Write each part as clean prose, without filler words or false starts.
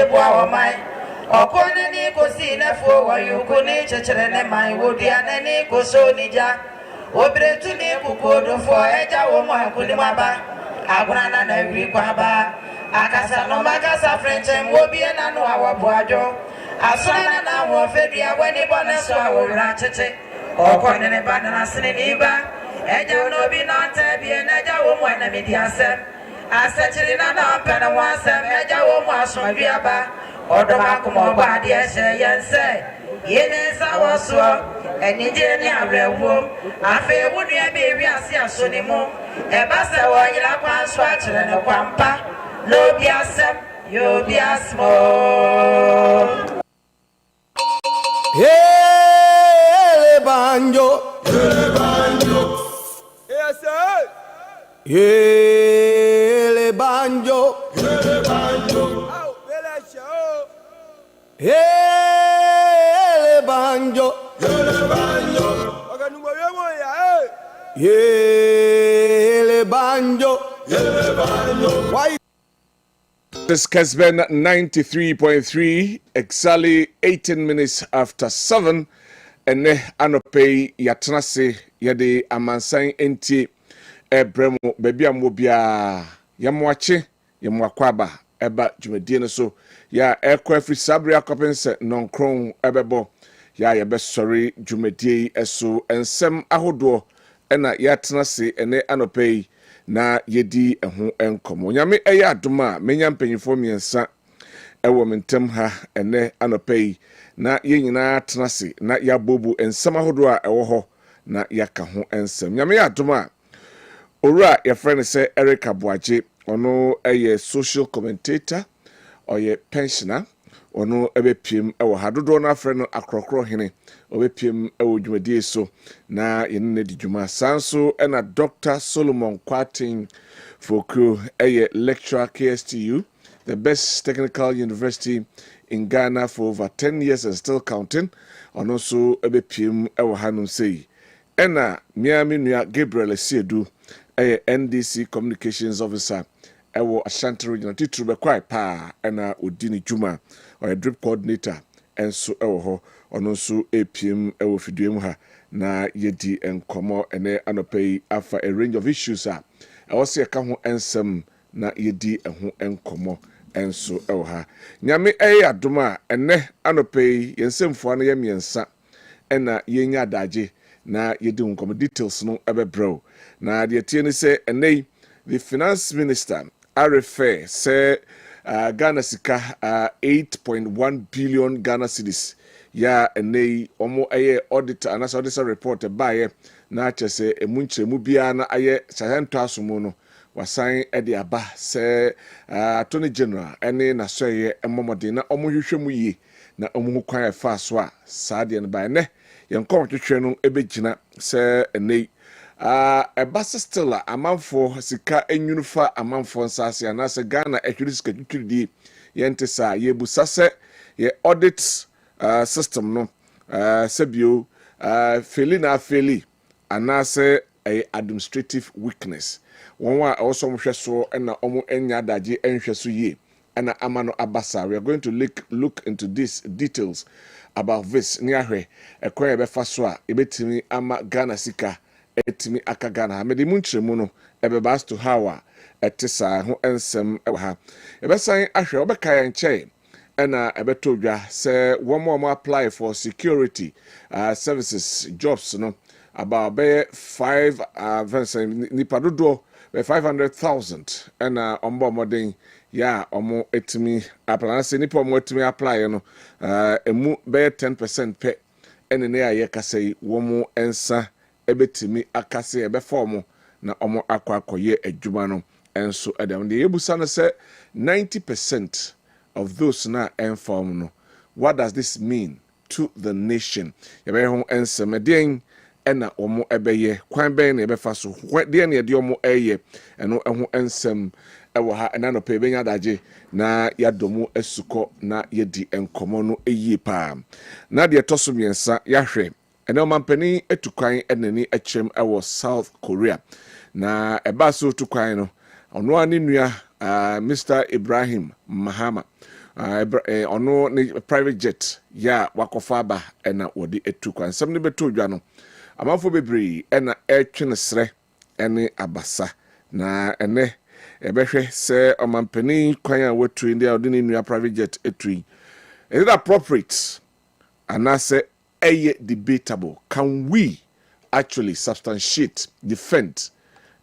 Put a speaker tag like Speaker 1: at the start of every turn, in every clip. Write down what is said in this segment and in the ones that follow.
Speaker 1: Boa mai okone ni ko si na fo wa yu ko ni chechere ne mai wo dia na ni ko so ni ja obretu ni ku ko do fo eja wo mo ko ni maba aguna na na wi kwa ba akasa no makasa french wo bi na no awo boajo asana na wo fe dia wani bona so awo ra cheche okone ne ba na sene ni ba eja no bi na ta bi na ja wo mo na mi dia asem asachiri na na pena wasem eja wo mu asombiaba odoma komo ba de ehye yense yene sa woso enije ni arewo afa ewu nua be wi ase asoni mu e ba se wo yira kwa so akire ne kwampa no bi asem yo bi asmo
Speaker 2: ele banjo
Speaker 3: yes
Speaker 2: ele banjo
Speaker 3: au bela show
Speaker 2: ele banjo
Speaker 3: oganumbo yemo ya
Speaker 2: ele banjo why
Speaker 4: This Kessben 93.3, exactly 18 minutes after 7, and anope yatrase yade Amansan Ntie ebremo baby amobia yamwache yamwakwaba eba dwumadie no so ya ekwa sabre akopense nonkron ebebo ya yebesori dwumadie eso ensem ahodo ena yatrase ene anope na yedi eho enkomo nyame eya adoma menya mpanyifo miensa ewo mentem ha ene anope na yenyina trase na yabobu ensem ahodo a ewo ho na yaka ho ensem nyame ya adoma ora your friend say Eric Abuaje ono eye social commentator oye pensioner ono ebepiem ewo hadodo na friend akrokro hene obepiem ewo dwumadie so na yenene di dwuma sanso ena Dr. Solomon Kwatin Foku eye lecturer KSTU, the best technical university in Ghana for over 10 years and still counting, ono so ebepiem ewo hanum sei ena miami nua Gabriel Siedu NDC Communications Officer ewo Ashanti Regional titru be kwai pa ena odini juma or drip coordinator enso ewo ho ono nso APM ewo fiduem ha na yedi enkomo ene anopei afa a range of issues ewo se ka ho ensem na yedi eho enkomo enso ewo ha nyame adoma ene anopei yensemfo na yemiensa ena yenya daje na yedi unkom details no ebebro na the tie say enei the finance minister RFA say Ghana sika 8.1 billion Ghana cedis ya enei omo aye auditor and auditor report baye na chese emunchemu bia na aye sahento asomo no wasan ede aba say Attorney General ene na soye emomode na omo hwehwemu yi na omo kwan efa so a saade no baye ne yenkon twetwe no ebegina say enei ebasa still amanfo sika enyunufa amanfo nsase anase Ghana ehwiri sika twitwidi yentesa yebusa se ye audit system no sebio feli anase administrative weakness wonwa also mhweso na omo enya daje enhweso yi na amano abasa. We are going to look into these details about this niahwe ekwa ebefa so a ebetimi ama Ghana sika etimi aka Ghana mede munchiremu no ebebas to hawa etisa ho ensem ha ebesan ahwe obeka ya nche ena ebetodwa se womo apply for security services jobs no about 5 nipadodo 500,000 ena ombo modern ya omo etimi apply se nipa omo etimi apply no emu be 10% pe ene ya yekasei womo ensa ebetimi akase ebeform na omo akwakoye adwuma no enso adam de yebusa no se 90% of those na inform no. What does this mean to the nation? Yebe ho ensemeden ena omo ebeye kwan ben na ebefa so de na de omo eye eno ho ensem ewo ha ena no pe benya daje na yadomu esuko na yedi enkomo no eyi pa na de toso miensa yahwe ena mampani etukwan enani achrem ewo South Korea na eba so tukwan no ono ani nua Mr. Ibrahim Mahama ono ne private jet ya wakofa ba ena wodi etu kwan sam ne beto dwa no amafo bebre ena etwe ne sre ene abasa na ene ebehwe se omampani kwan a watu ndi odi ne nua private jet etu. Is it appropriate and I say debatable? Can we actually substantiate, defend,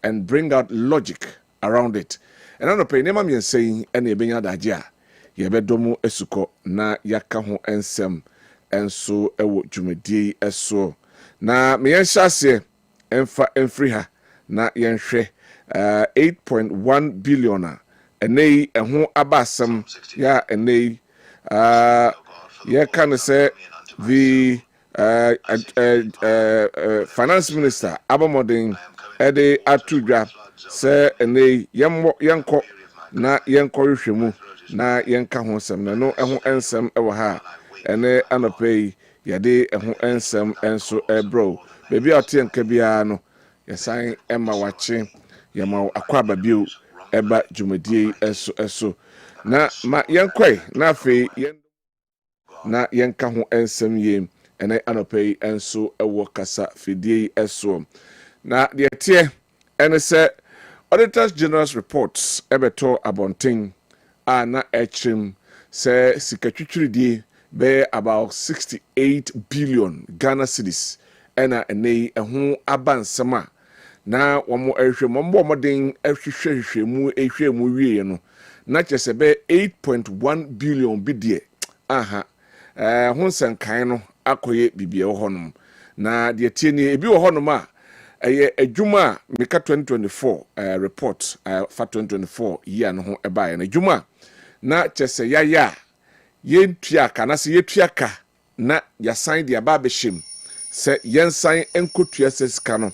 Speaker 4: and bring out logic around it? And I don't pay name I'm saying any benya dajia. Yebedomo esuko na yakaho ensem enso ewo jumedi eso. Na miyensha enfa enfriha na yenhwe 8.1 billion enei eho abasem ya enei yeah, can say the finance minister Abamoding Ede Atudra say ene yanko na yanko hwehwemu na yanka ho nsem na no eho ensem ewo ha ene anopei yade eho ensem enso ebro bebi ote nka bia no yesan emma wache yama akwaba bio eba jumedie eso na ma yankoi na afi na yenka ho ensem yem ene anopei enso ewo kasa fidie eso na de tie ene se Auditor General's reports ebeto abonting na echrim se sikatwitwiridi be about 68 billion Ghana cedis ena ene eho abansema na womo ehwem mbo modin ehwehwehwemu ehwemu wie no na chese be 8.1 billion bidie aha honsen kan no akoye bibia wo honom na de tie ni ebi wo honom a eye adwuma meka 2024 report fa 2024 year no ho ebae na adwuma na chese yaya yentuaka na se yetuaka na yasan de aba behim se yensan enkotua sesika no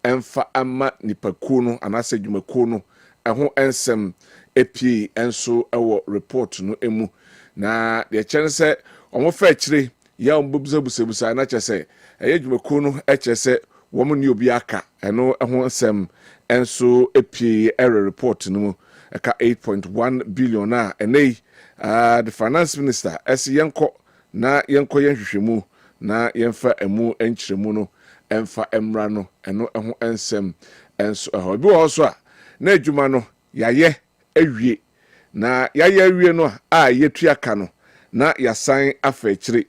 Speaker 4: emfa ama nipaku no anase dwumaku no eho ensem epi enso ewo report no emu na de chense omo fa kire ya ombubusabusabusa na chese eye dwumaku no echese womo ni obi aka eno eho ensem enso epi error report no mu eka 8.1 billion na enei the finance minister yenko na yenko yenhwehwemu na yenfa emu enkyiremu no emfa emra no eno eho ensem enso eho bi wo so a na adwuma no yaye awie na yaye awie no a yetuaka no na yasan afa kyire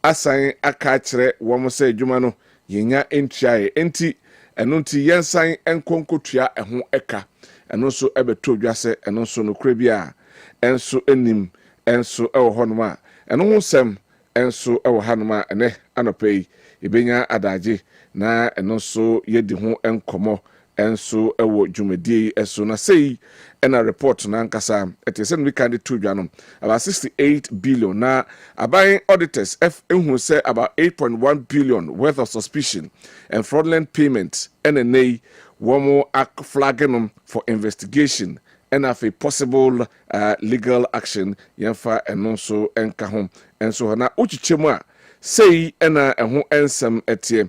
Speaker 4: asan aka kyire wo mo se adwuma no yenya entiae enti eno nti yensan enkonkotua eho eka eno so ebeto dwase eno so no kura bia enso enim enso ewo honoma eno ho sem enso ewo hanoma ene anopei ibenya adaje na eno so yedi ho enkomo enso ewo dwumadie eso na sei ena report na nkasa etese we can do dwanom about 68 billion na abai auditors ehun say about 8.1 billion worth of suspicion and fraudulent payments NNA womo flagging for investigation and have a possible legal action yemfa eno so enka ho enso na uchichemu a sei ena eho ensem etie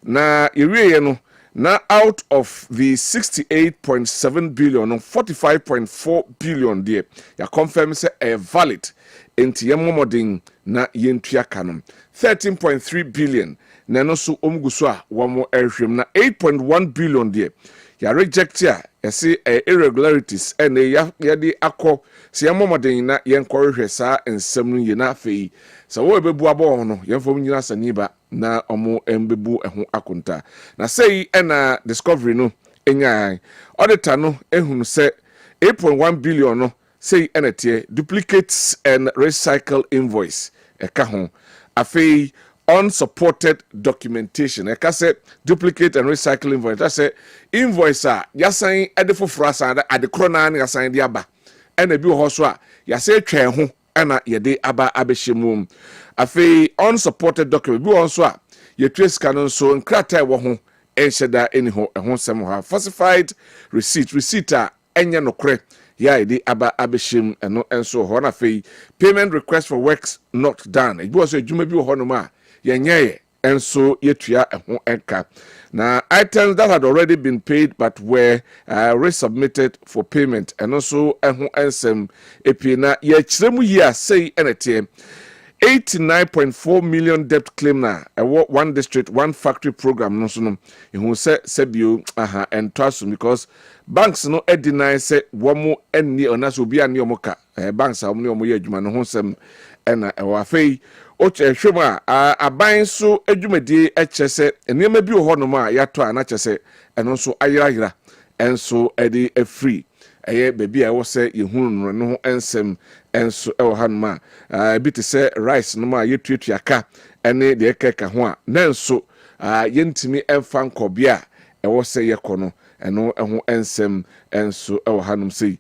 Speaker 4: na yewie no na out of the 68.7 billion 45.4 billion there ya confirm say a valid enti yemomodin na yentua kanom 13.3 billion na no so omguso a womo ehwem na 8.1 billion there ya reject ya say irregularities and ya de akọ se yemomodin na yenkorehwe sa ensem no ye na afei so wo bebu abo no yemfom nyina saniba na omo embebu eho akonta na sei ena discovery no enya auditor no ehunu se 8.1 billion no sei enetie duplicates and recycle invoice eka ho afei unsupported documentation eka se duplicate and recycle invoice that say invoice a yasan edefoforo asan ade krona na yasan de aba ena bi ho so a yase twen ho ena yede aba abehemum afei unsupported document bi won so a yetrace canon so nkrata wo ho enhyeda eniho ehon sem ha falsified receipt a enye nokre ya ide aba abehim eno enso ho na afei payment request for works not done bi wo so adwuma bi wo ho no ma yenyeye enso yetua eho enka. Na items that had already been paid but were resubmitted for payment and also eho ensem epina ye chiremu yi say enete 89.4 million debt claim na one district one factory program no so no ehun se bio aha entaso because banks no deny say womo enni onaso obi ani omoka banks a omo ye adwuma no ho sem ena ewa afei o hwem a aban so adwumadi ekyese enema bi ho no ma yato ana kyese eno so ayirayira enso edi free eye baby a wo se yehunu no ho ensem enso ewo hanuma bi te se rice no ma yetuatua ka ene de ekeka ho a nanso yentimi emfa nkobia ewo se yekono eno eho ensem enso ewo hanum sei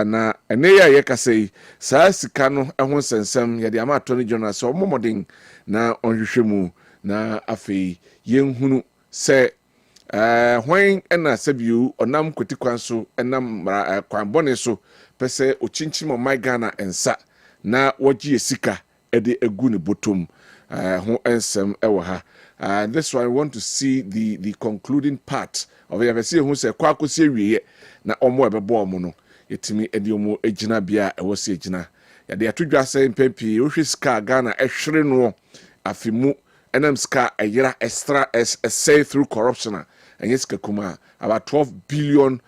Speaker 4: na ene ya yekasei saa sika no eho sensem ye de ama Auditor General so momodin na onhwehwemu na afei yenhunu se hwen ena sabiu onam kotikwan so enam kwan bone so pese ochinchim o my Ghana ensa na wogie sika ede egu ne botom ho ensem ewo ha. This one I want to see the concluding part of it. I see who say kwakosi wiye na omo ebebo omo no yetimi edi omo ejina bia ewo se ejina ya de atodwa say mpempi ohwe sika Ghana ehwere no afimu enam sika ayira extra say through corruption and yes kuma about $12 billion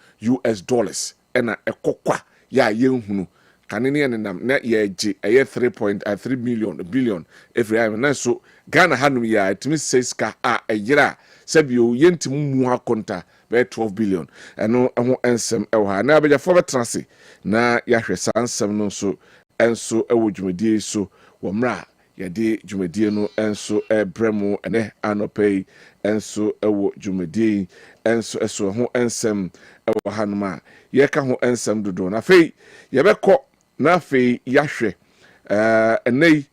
Speaker 4: ena ekokwa ya yenhunu kanini enam na ye gi 3.3 billion every year na so Ghana hanum ya etimi sika ayira sabio yentim mu akonta be 12 billion eno ho ensem ewa na abeja for betrase na ya hwe sansem no so enso ewo dwumadie so wo mra yade dwumadie no enso ebremu ene anopei enso ewo dwumadie enso eso ho ensem ewo hanuma yeka ho ensem dodo na fei yebekọ na fei yahwe enei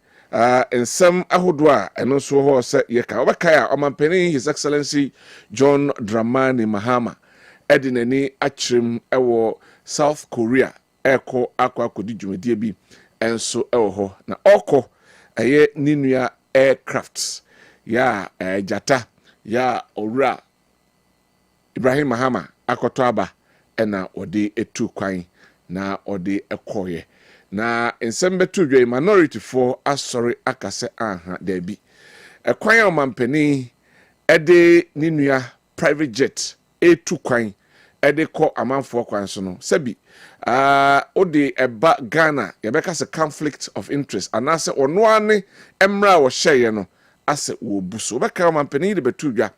Speaker 4: ensem ahodo a eno so ho se yeka obeka ya omampani His Excellency John Dramani Mahama edinani akyerem ewo South Korea eko akodi dwumadie bi enso ewo ho na oko eye ninua aircrafts ya jata ya owura Ibrahim Mahama akoto aba ena ode etu kwan na ode ekoye na ensem betu dwe minority for asori akase aha dabi ekwan o mampani ede ninua private jet etu kwan ede ko amanfo kwan so no sebi ode eba Ghana yebeka se conflict of interest anase ono ane emra wo hyeye no ase wo buso obeka mampani de betu dwa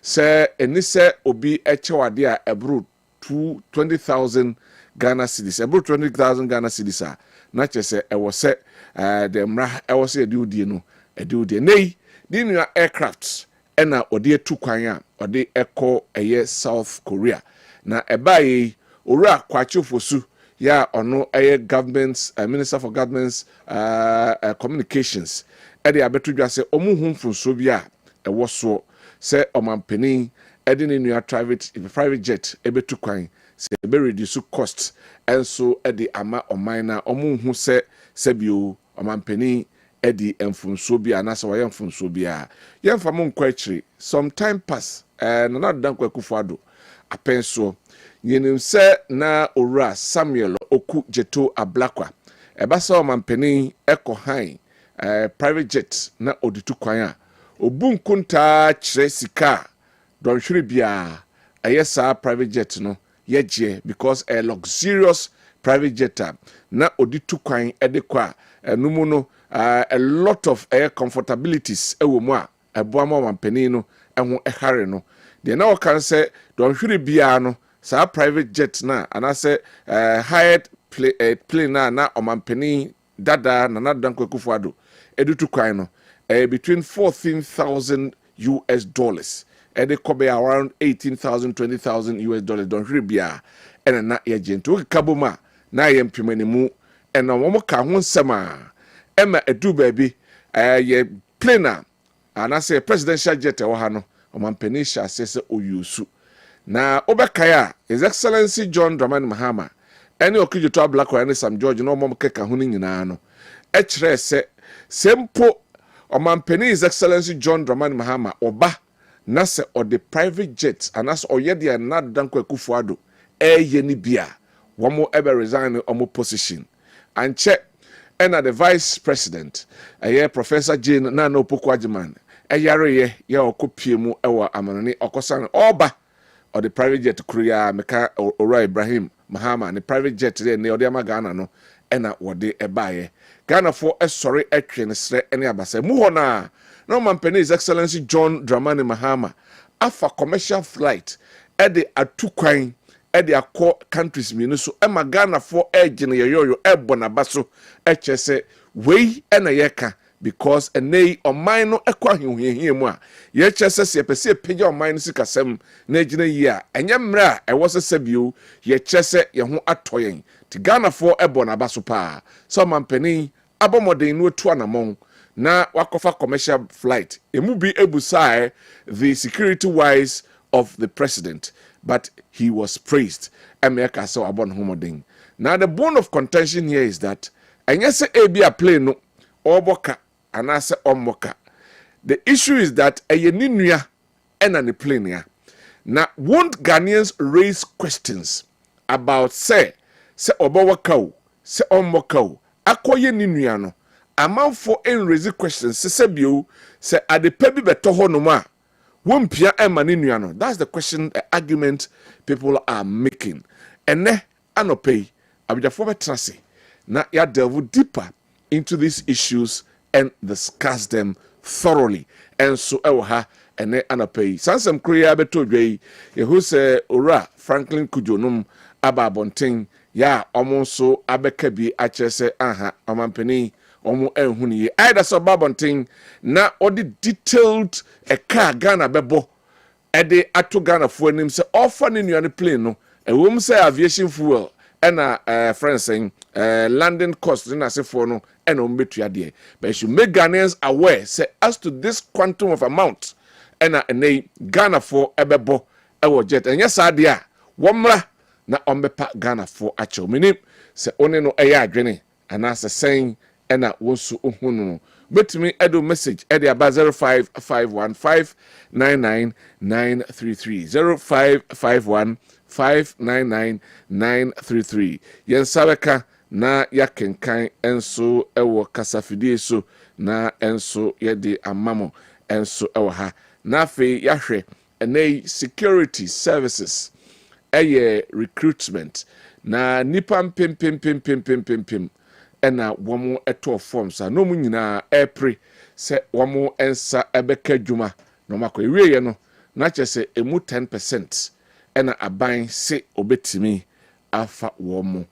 Speaker 4: se enise obi echewade a ebru 20,000 Ghana cedis ebru 20,000 Ghana cedis a na chese ewo se de mra ewo se edudi no edudi nei dinua aircrafts ena ode etu kwan a ode eko eye South Korea na ebaye owura kwachofosu ya ono eye government minister for governments communications ede abetudwa se omuhu mfunso bi a ewo so se omampani ede ne nua private jet ebetu kwan se be reduce cost enso ede ama oman omuhu se bio omampani ede mfunso bi anasa wa mfunso bi a yemfa mo nkwa akiri some time pass na Dankwa Akufo-Addo apenso yenim se na owura Samuel Oku Jeto Ablakwa ebasa omampani eko han private jet na oditu kwan a obunkunta kire sika donhwere bia ayesa private jet no yeje because a luxurious private jet na oditu kwan edekwa enumu no a lot of air comfortabilities ewo mu a eboama omampani no eho ehare no de na okan se donhwere bia no sa private jet na anase hired plane na omampani dada na Dankwa Akufo-Addo edutu kwan no between $14,000 ede kobe around $18,000 $20,000 don't ribia ena na ye gentu kaboma na ye mpemanimu ena mo ka ho nsema ema edu baabi ye plane anase presidential jet wo ha no omampani sha sese oyusu na obekaya His Excellency John Dramani Mahama ene okijeto Ablakwa ene Sam George no mo keka ho nyina no e kire se sempo Omampeni His Excellency John Dramani Mahama oba na se or the private jet and as oyedi and not Dankwa Kufuado yeni bia wamo ebe resign omo position and check and the vice president Professor Jane Nano Pokwajiman yare ye okopie mu ewa amanani okosan oba or the private jet kuria meka Ora Ibrahim Mahama the private jet there ne odiama Ghana no ena wode ebaye Ghana for sorry etwe ne sre ene abasa mu ho na no Mampeni His Excellency John Dramani Mahama afa commercial flight e de atukwan e de akọ countries minu so e Ghana for edge ne yoyo e bonabaso e chese wei ena yeka because enei oman no ekwa hihie mu a ye chese se pese peja oman no sikasem na egina yi a enye mra e wo sese bio ye chese ye ho atoyen ti Ghana for e bonabaso pa so Mampeni abomoden no tu anamon na wakofa commercial flight emu bi ebusae the security wise of the president but he was praised America so abon homoding. Now the bone of contention here is that enyese ebi a plane no oboka anase omoka. The issue is that eyeninua ena ne plane ya. Now won't Ghanaians raise questions about say obowaka se omoka o akoye ninua no amanfo en raise questions se bio se adepa bi beto ho no ma wompia ema ne nua no. That's the question, the argument people are making. Ene anopei abijafo betrase na ya delve deeper into these issues and discuss them thoroughly. And so ha ene anopei sansem kriya beto dwei yehu se ora Franklin Kujonum ababonten ya omonso abeka bi achese aha Omampeni omo enhuniye aida so babonten na odi detailed car Ghana bebo ede ato Ghana fo anim se offer ne nuane plane no ewom se aviation fuel ena friends saying landing cost na se for no ena ombetua de but you should make Ghanaians aware say as to this quantum of amount ena ene Ghana for ebebo ewo jet enya saade a womra na ombepa Ghana for acho minim se one no eya adwene ana se saying ena wonsu ohunu betimi edo message edi aba 0551599933 0551599933 yensabeka na yakenkan enso ewo kasafidie so na enso yedi amamo enso ewo ha na fe yahwe enei security services recruitment na nipa pim ena womo eto forms no mu nyina epre se womo ensa ebeka dwuma no makọ ewieye no na chese emu 10% ena aban se obetimi afa womo.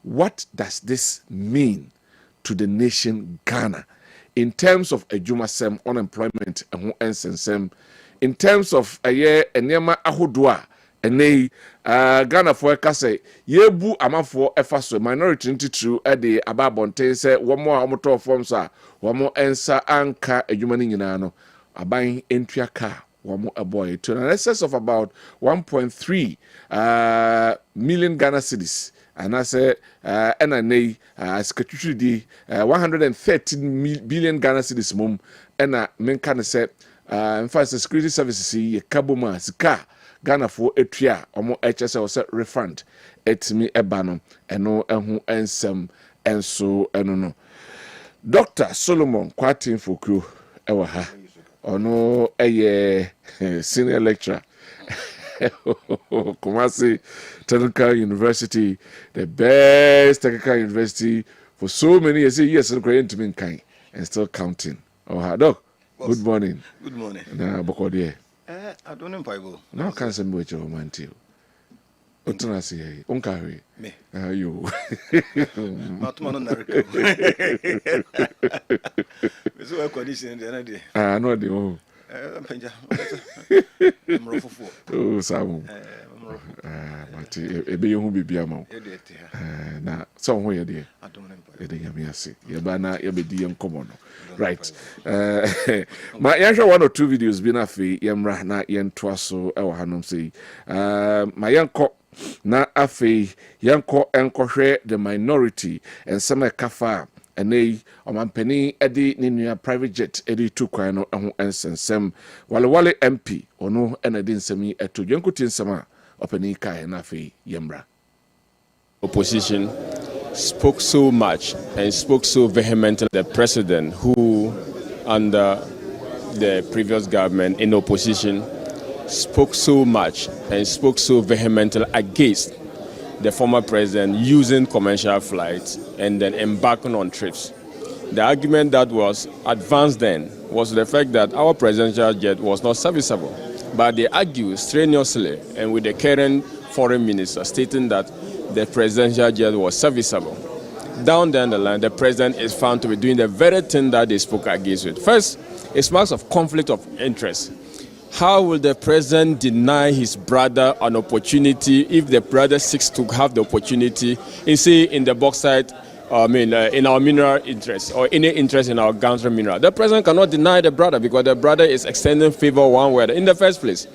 Speaker 4: What does this mean to the nation Ghana in terms of adwumasem, unemployment eho ensensem, in terms of enema ahodo a ene Ghana for kase yebu amafo efaso minority ntitru ede ababonten se womo a omoto forms a womo ensa anka adwumani nyina no aban entua ka womo aboy to an excess of about 1.3 million Ghana cedis and I say NNA sketchy di 113 billion Ghana cedis mum and menkan say in fact security services ye kaboma sika Ghana for etua omo HSL se refund etimi eba no eno ehu ensem enso eno no. Dr. Solomon Kwatin Foku ewa ha ono senior lecturer Kumasi Technical University, the best technical university for so many years. Yes, and still counting. Oh, Doc, good morning.
Speaker 5: Good morning.
Speaker 4: Na Bokodiye.
Speaker 5: I don't know Bible.
Speaker 4: Now can't send me your man too. What can I say? Unkari.
Speaker 5: Me.
Speaker 4: You.
Speaker 5: Matman Nariko. It's a condition the other day.
Speaker 4: I know the old. Oh, Samu. But ebe you be biama. Na somewhere there.
Speaker 5: I don't know.
Speaker 4: Yamiasi. Yabana yabedi common. Right. My answer 1 or 2 videos been afi yamra na yen twaso ewa hanom sei. My yanko na afi yanko enkohwe the minority and some kafa ɛnɛ ɔmampani ɛde ne nua private jet ɛde tu kwan no ɛho ɛnsɛnsɛm wale MP ɔno ɛna de nsɛm yi ɛto dwankuti nsɛm a ɔpani kae na afei yɛmmra.
Speaker 6: Opposition spoke so much and spoke so vehemently. The president, who under the previous government in opposition, spoke so much and spoke so vehemently against the former president using commercial flights and then embarking on trips. The argument that was advanced then was the fact that our presidential jet was not serviceable. But they argue strenuously and with the current foreign minister stating that the presidential jet was serviceable. Down the line, the president is found to be doing the very thing that they spoke against it. First, it's marks of conflict of interest. How will the president deny his brother an opportunity if the brother seeks to have the opportunity in the bauxite, in our mineral interest or any interest in our downstream mineral? The president cannot deny the brother because the brother is extending favor one way. In the first place,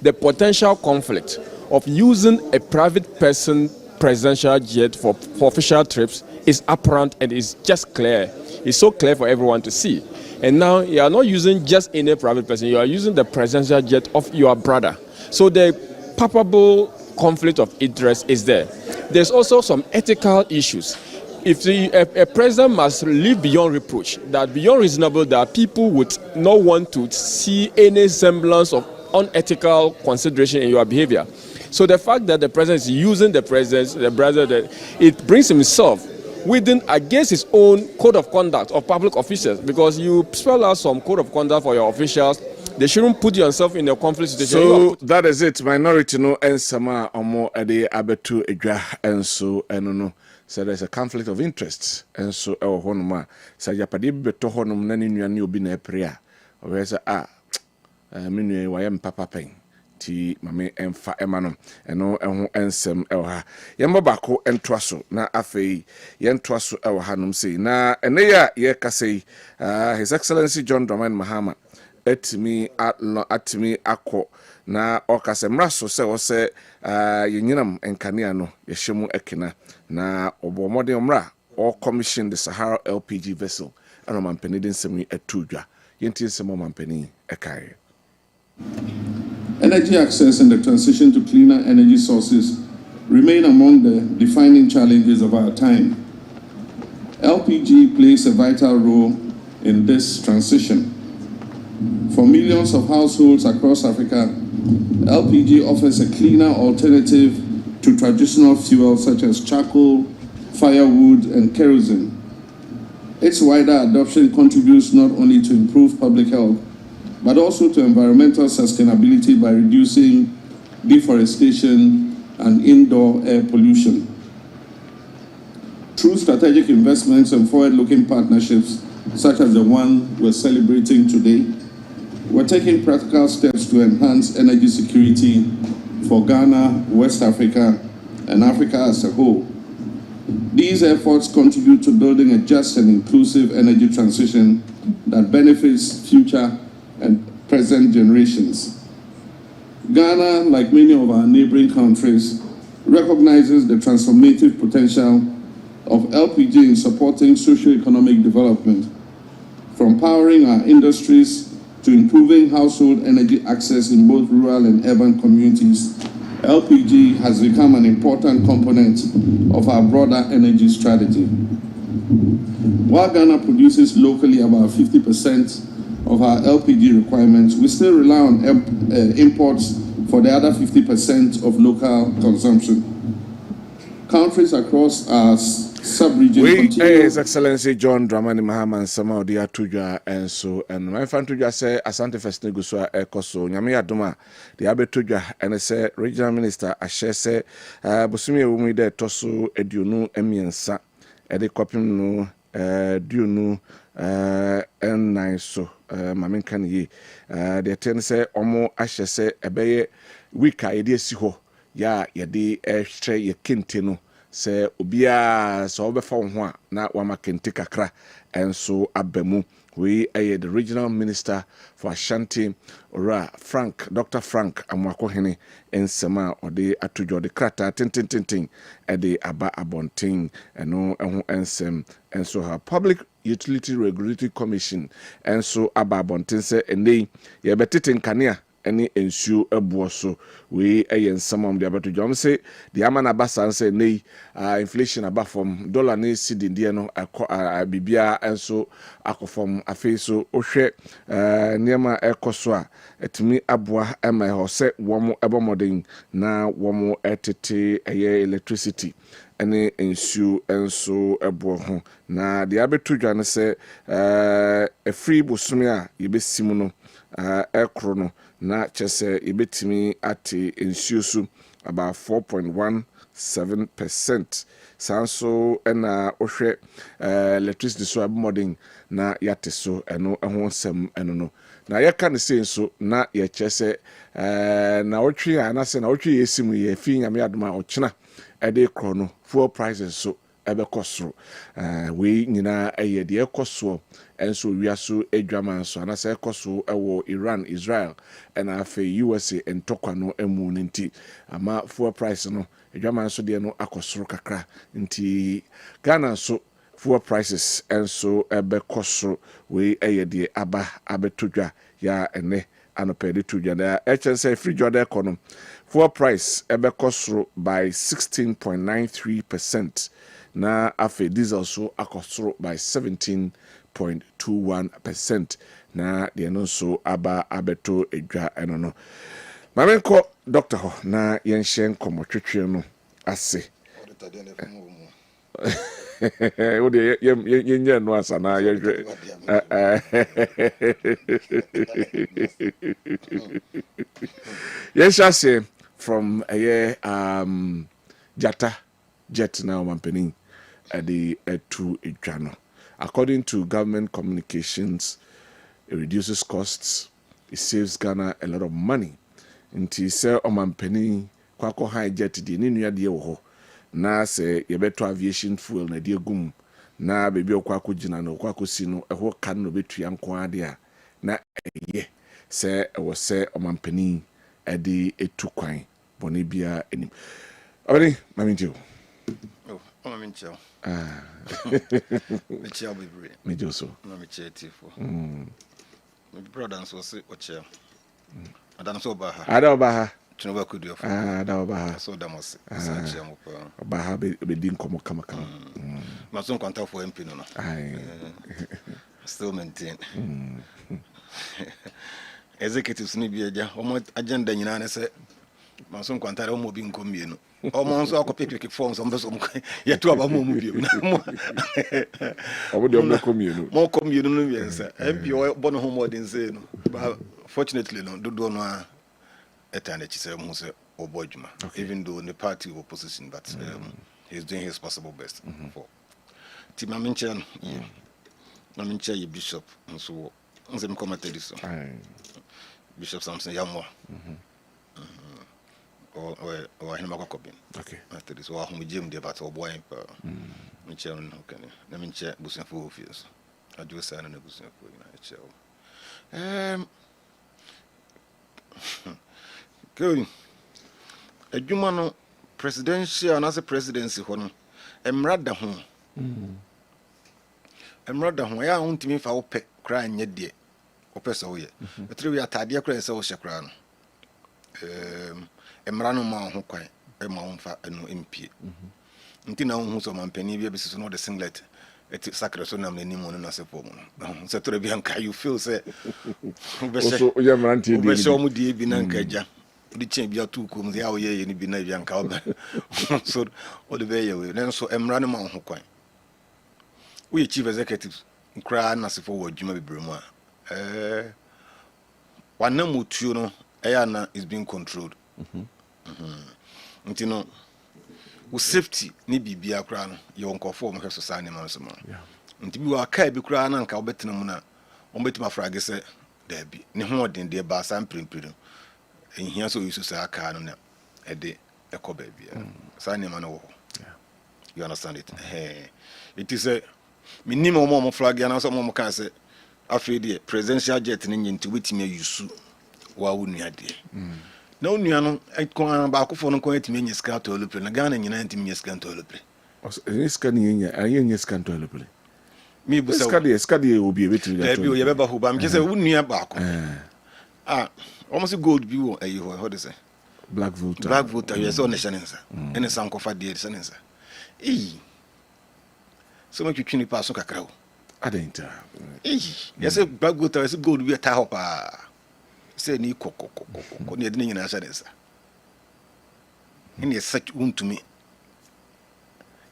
Speaker 6: the potential conflict of using a private person presidential jet for official trips is apparent and is just clear. It's so clear for everyone to see. And now you are not using just any private person, you are using the presidential jet of your brother. So the palpable conflict of interest is there. There's also some ethical issues. If a president must live beyond reproach, that beyond reasonable, that people would not want to see any semblance of unethical consideration in your behavior. So the fact that the president is using the brother, it brings himself within against his own code of conduct of public officials, because you spell out some code of conduct for your officials. They shouldn't put yourself in a conflict situation.
Speaker 4: So that is it. Minority no and sama omo ade abetu edwa enso eno. So there's a conflict of interests enso ewo honoma. Sa yapade beto honom na ne nuane obi na eprea. O say minue wayem papa pen. Ti mame emfa emano eno eho ensem ewa yemba bako entwaso na afei yentwaso ewa hanum sei na eneya ye kasei His Excellency John Dramani Mahama atimi akọ na okase mraso se wo se yenyinam enkania no yehemu ekina na obomode mra or commission the Sahara LPG vessel eno mampeni den semi etudwa yenti nsemo mampeni ekai.
Speaker 7: Energy access and the transition to cleaner energy sources remain among the defining challenges of our time. LPG plays a vital role in this transition. For millions of households across Africa, LPG offers a cleaner alternative to traditional fuels such as charcoal, firewood, and kerosene. Its wider adoption contributes not only to improve public health, but also to environmental sustainability by reducing deforestation and indoor air pollution. Through strategic investments and forward-looking partnerships, such as the one we're celebrating today, we're taking practical steps to enhance energy security for Ghana, West Africa, and Africa as a whole. These efforts contribute to building a just and inclusive energy transition that benefits future and present generations. Ghana, like many of our neighboring countries, recognizes the transformative potential of LPG in supporting socio-economic development, from powering our industries to improving household energy access in both rural and urban communities. LPG has become an important component of our broader energy strategy. While Ghana produces locally about 50% of our LPG requirements, we still rely on imports for the other 50% of local consumption. Countries across our sub-region continue...
Speaker 4: His Excellency John Dramani Mahama and Sama Odia Tuja and so, and my friend Tuja say, Asante Fest Neguswa Ekoso, Nyami Aduma, the Abe Tuja, and say, Regional Minister Ashe say, Busumi Umi de Tosu, Ediunu, Emiensa, Edi Kopim no, Diunu, and nine so. Mamin kan yi de ten se omo ahye se ebeye week a yede si ho ya yede ehwe ye kente no sɛ obiara sɛ wɔbɛfa wo ho a na wama kente kakra ɛnso aba mu wei ɛyɛ the regional minister for Ashanti ora Dr. Frank Amoakohene nsɛm a ɔde ato dwa ɔde krataa tentententen ɛde aba abɔnten ɛno ɛho nsɛm ɛnso ha Public Utility Regulatory Commission ɛnso aba abɔnten sɛ ɛnɛ yɛbɛtete nkanea ɛne nsuo ɛboɔ so wei ɛyɛ nsɛm a de abato dwa sɛ de ama na basa sɛ nei inflation aba fam dollar ne cedi deɛ no bibia ɛnso akɔfam afei so ohwɛ nneɛma ɛkɔ so a ɛtumi aboa ɛma ɛhɔ sɛ wɔn ɛbɔ mmɔden na wɔn ɛtete ɛyɛ electricity ɛne nsuo ɛnso ɛboɔ ho na de abato dwa no sɛ ɛfiri bosome a yɛbɛsi mu no ɛkoro no na kyesɛ yɛbɛtumi ate nsuo so about 4.17%. Sanso ɛna ohwɛ electricity so abomoding na yate so ɛno ɛho nsɛm ɛno no na yɛka ne sei nso na yɛkyɛ sɛ na otwe anase na otwe yɛsim yɛ fi nyame adoma ɔkyena ɛde kro no fuel prices so ɛbɛkɔ soro wei nyinaa ɛyɛ deɛ ɛkɔ soɔ ɛnso wiaso adwaman so anasɛ ɛkɔ so ɛwɔ Iran, Israel ɛna afei USA ntɔkwa no ɛmu no nti ama fuel price no adwaman so deɛ no akɔ soro kakra nti Ghana so fuel prices ɛnso ɛbɛkɔ soro wei ɛyɛ deɛ aba abɛto dwa ya ɛnɛ anɔpɛ de to dwa na ɛkyɛn sɛ free dwa da ɛkɔ no fuel price ɛbɛkɔ soro by 16.93%. na afei diesel so akɔsoro by 17.21%. na deɛ no nso aba abeto edwa ɛno no mamenkɔ doctor ho na yɛnhyɛ nkɔmmɔtwetwe no ase wo de yɛnyɛ no asa na yɛhwɛ yɛnhyɛ ase from Jata jet na omampani the to Ijano. According to government communications, it reduces costs, it saves Ghana a lot of money. Nti se omampani kwako high jet di ni nua de wo na se yebeto aviation fuel na de gum na bebi okwako gina no kwako si no eho kan no betu yanko ade a na eye se ewo se omampani ade etu kwan bone bia enim. Obani maminjo.
Speaker 5: Oh, Mincho. Michel Bibri.
Speaker 4: Mijoso.
Speaker 5: No, Michel Tifo. My brother so say Ocha. I don't so Baha.
Speaker 4: I don't Baha.
Speaker 5: Chinova could do.
Speaker 4: I don't Baha.
Speaker 5: So Damos. Sancham.
Speaker 4: Baha be din komo kama.
Speaker 5: My son contact for MP no.
Speaker 4: Aye.
Speaker 5: Still maintain. Executives ni bi aja. Omo agenda nyina na say my son contact omo bi nkom mienu. Omo nso akopepeke forms on beso yetu aba mo mu bi na mo
Speaker 4: omo de omo komienu
Speaker 5: mo komienu no yensa MP o bono ho modern say no but fortunately no do no a etana chise mu say obodjuma even though the party opposition but he's doing his possible best for Tima Minchen ye bishop nso nse me commentary so Bishop Samson Yamo or him Kessben.
Speaker 4: Okay.
Speaker 5: After this, or whom Jim did about boy, Michel, okay. Let me check Busan for office. I do a sign on the Busan for good. A Jumano presidential and as a presidency, one, and rather home. And rather home, I want to me for pet crying yet, dear, or peso yet. The 3 we are tidy, crazy, or shakran. Emrano ma ho kwan e ma wonfa eno MP nti na hu so mampani bia bisi so no the singlet et sacre so nam nanim no na sepo mu no se to bi anka you feel say
Speaker 4: so o yamranti
Speaker 5: bi so mu die bi na nka ja di chen bia tu kom ya wo ye ni bi na bi anka oba so o de be ye we nenso emrano ma ho kwan we chief executive nkra na sefo wo adwuma bebremu a wanamutuo no Ayana is being controlled. You know, with safety, ni bibia crown, you won't conform her society, Mansama. Until you are carried crown and Calbetinamuna, on bet my frag say, there be no more than dear bass and print. And here so used to say a canon a day, a co baby. Sign him an old. You understand it? It is a minimum more flag and also more can say after the presidential jet in to which me use wa wouldn't have no new I can back for no quite many scout to look and Ghana in 19 years can to look.
Speaker 4: Scanning a young scan to look.
Speaker 5: Me,
Speaker 4: Scadi will be a bit to
Speaker 5: you ever who I'm just a wooden near back. Almost a gold view, how to say.
Speaker 4: Black voter,
Speaker 5: yes, on the Shanensa, and a sound of a dear Shanensa. So much you can pass on a crow.
Speaker 4: I didn't.
Speaker 5: Yes, a black voter is a good view tahopa. Say, Nico, near the Shanensa. And yes, such wound to me.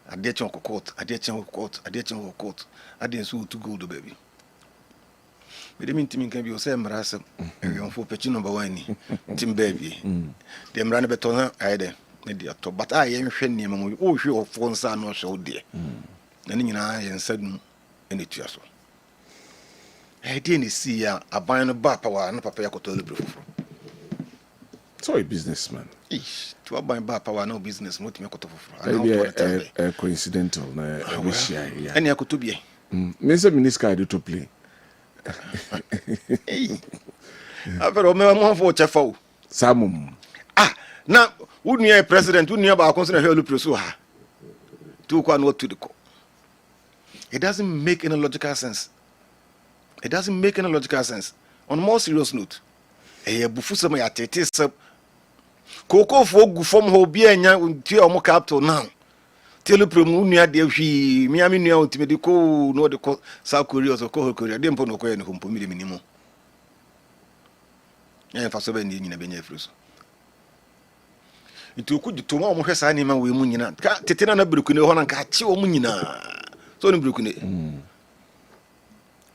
Speaker 5: I did your court, I did your court, I did your court, I didn't so to go to baby. But the mean to me can be the same ransom, and you're for pitching number 1, Tim baby. Them ran a beton either, but I am friendly among all your phone son or so dear. And in I and said, and it just. I didn't see a buying a bar power and papa to the proof.
Speaker 4: So a businessman.
Speaker 5: To buy bar power, no business, not me
Speaker 4: a coincidental. I wish I
Speaker 5: any I could to be.
Speaker 4: Mr. Minister, I do to play.
Speaker 5: I've more for Chafo.
Speaker 4: Samum.
Speaker 5: Now, wouldn't you a president, wouldn't you about consider her to pursue her? To what to the court. It doesn't make any logical sense. It doesn't make any logical sense. On a more serious note, a bufusama at it is Coco folk from Hobia until almost capital now. Tell the Promunia, dear, she, Miami, near Timedico, no, the South Korea or Korea, didn't put no coin home for me minimum. And for 7 years in a benefit. It took good to more has animal with Munina. Tetina Brucune and catch you Munina. So in Brucune.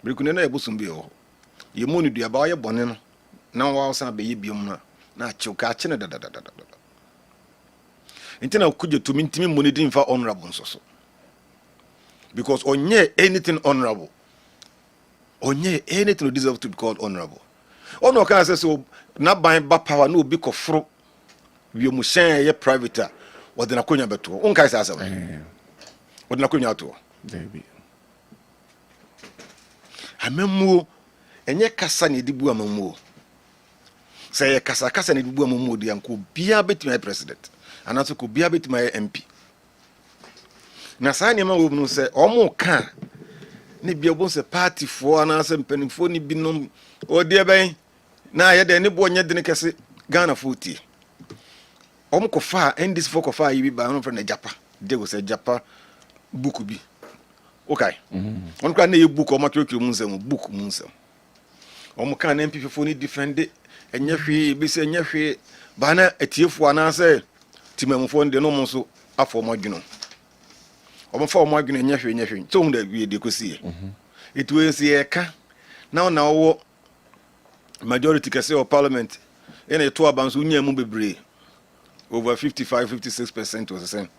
Speaker 5: Brucune, Busumbio. You money, dear boy, bonnet. Now I'll be bium. Nacho catching da. Intina could to mean money didn't for honorable so. Because on ye anything honorable. On ye anything deserve to be called honorable. Oh no, can say so not buying back power no big of fruit. We must share ye private or the Naconia beto. On Kaisa. What Naconia to?
Speaker 4: Baby.
Speaker 5: I remember and ye Cassani di Buamamu. Say Casacasa and Buamudi and could be a bit my president, and also could be a bit my MP. Nasani woman say, or more can. Nibby was a party for an answer penny for Nibinum or dear bay. Now, yet any boy yet didn't say Ghana footy. Omco far and this folk of fire you be bound from the Japa. There was a Japa book. Okay. One can you book or matriculum museum book museum. Omokan MP for any defend it. And Yafi, be say Yafi, Bana, a tier for an answer. Timon de no so after Morgano. Or for Morgan and Yafi, told that we could see. It was a car. Now, majority can say of parliament. And a 12 bounds unia mubi over 55-56% was the same.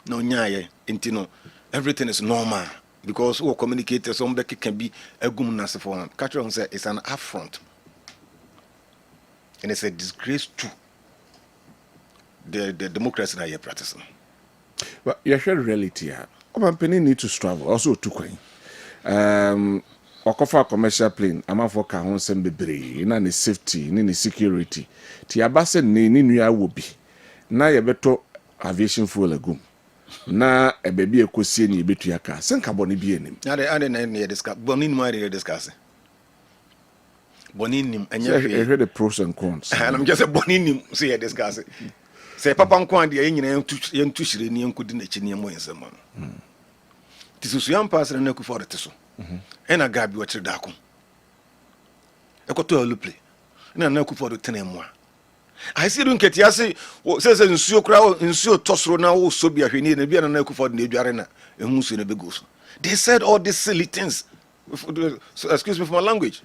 Speaker 5: No, nyaye, intino. Everything is normal because all communicators, somebody can be a gumnas for him. Catcher said it's an affront. And it's a disgrace to the democracy that you're practicing.
Speaker 4: But you're sure reality. Company need to travel also to coin. Okofa commercial plane, ama for ka ho sem bebre, na ne safety, ni security. Ti abase ni nua wo bi. Na ye beto aviation fuel agum. Na ebebi ekosie ni ebetu aka. Senka boni bi enim.
Speaker 5: Ade na ye discuss. Boni ni ma ye discuss. Boninim and you
Speaker 4: heard the pros and cons.
Speaker 5: And I'm just a boninim, say I discuss it. Say Papa Quandi, young Tushri, young Kudinich in your moon. Tis young passer and no for the Tisso. And a gabi watch your dark. A coto luple. And a no for the 10 more. I see don't get Yassi, what says in so crowd, in so tossro now, so be a need and be an echo for the Jarena, and Moose in a bigos. They said all these silly things. Excuse me for my language.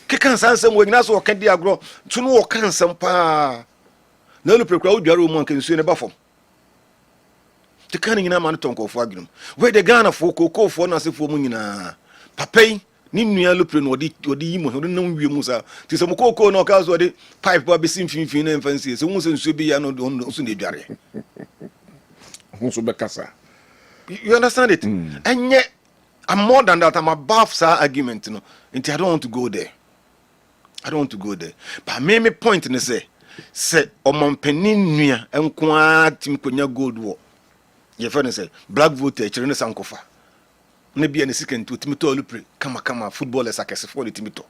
Speaker 5: Can some way now can be agro to no can some pa. No look crowd your room can see in a buffer. The canning in a man tongue of Wagnum. Where the Ghana for cocoa for Nasi for Munina. Papay, Nimia Lupin or the Imo, who don't know you Musa. To some cocoa no cars or the pipe will be seen fin and fancy. So Musa should be an Sunday Jarry.
Speaker 4: so bekasa.
Speaker 5: You understand it? And yet, I'm more than that. I'm above that argument, you know. And I don't want to go there. I don't want to go there. But my point in say Oman Penin and Quantum Konya Gold War. Your friend say black voter, Chirene Sankofa. Maybe any second to Timito Lupre, Kama, footballers are cast for the Timito.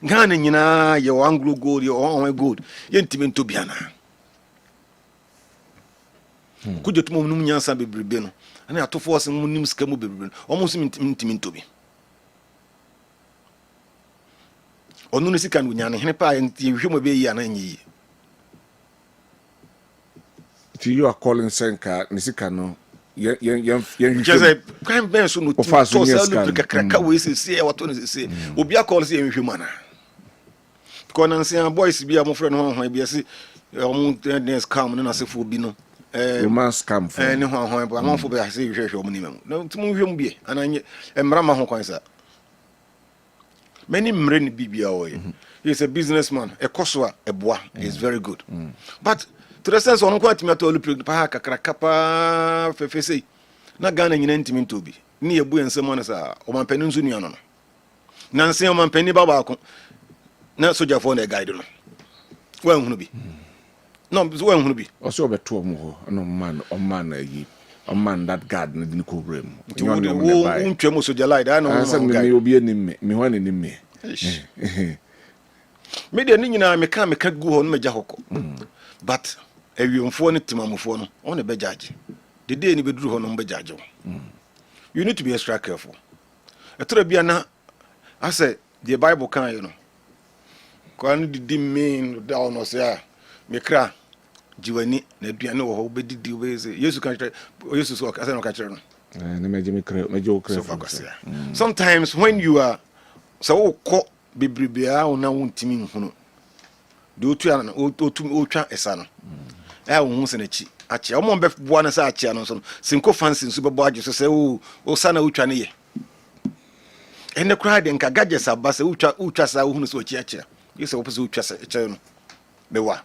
Speaker 5: Ghana, your Anglo gold, your own gold, you're Timito Biana. Could you to Munyan be Bribeno? And I have to force and Munim Scamu be almost intimate be. Or no, can win and Hepa and you be yan.
Speaker 4: You are calling Senka, Nisikano.
Speaker 5: Just a crime bench to crack away, say what to say. Obia calls you human. Conan say, boys be a more friend one, maybe I see your moon come and I say for Bino.
Speaker 4: Romance come for
Speaker 5: anyone, but I'm on for I say your minimum. No, to move him be, and I am Rama Honkoinsa. Many mren BBA. He's a businessman, a Koswa, a bois, is very good. But to the sense on quite matter of Paka Krakapa Fefese, not Ghana in intimate to be near Boo and someone as a Oman Peninsula. Nancy Oman Penny Baba, not soldier for a guide. Well, who be? No, well, who be?
Speaker 4: Also, but 2 more, no man, or man, a man that garden didn't cool room.
Speaker 5: To Tremo Soldier Light, I know
Speaker 4: you'll be in me, one in me.
Speaker 5: Maybe a Nina mechanic can't go on Majahoko. But a you phone it to Mamufono on a bejaji. The day any bedroom on bejajo. You need to be extra careful. A Trebiana, I said, the Bible can, you know. Can the mean down or say, Mekra, Giovanni, Nebiano, who be the ways, yes, you can use to work as an occasion. Sometimes when you are so caught, Bibria, or now won't mean do to an ultra esano. I won't send a chi. Achi, I'm on Beth one as Archie and some Simco fancy super budgets to say, oh, Sana Uchani. And the crowd and Kagajas are Bassa Ultra Sahunus or Chiacha. Yes, opposite Ultra. They were.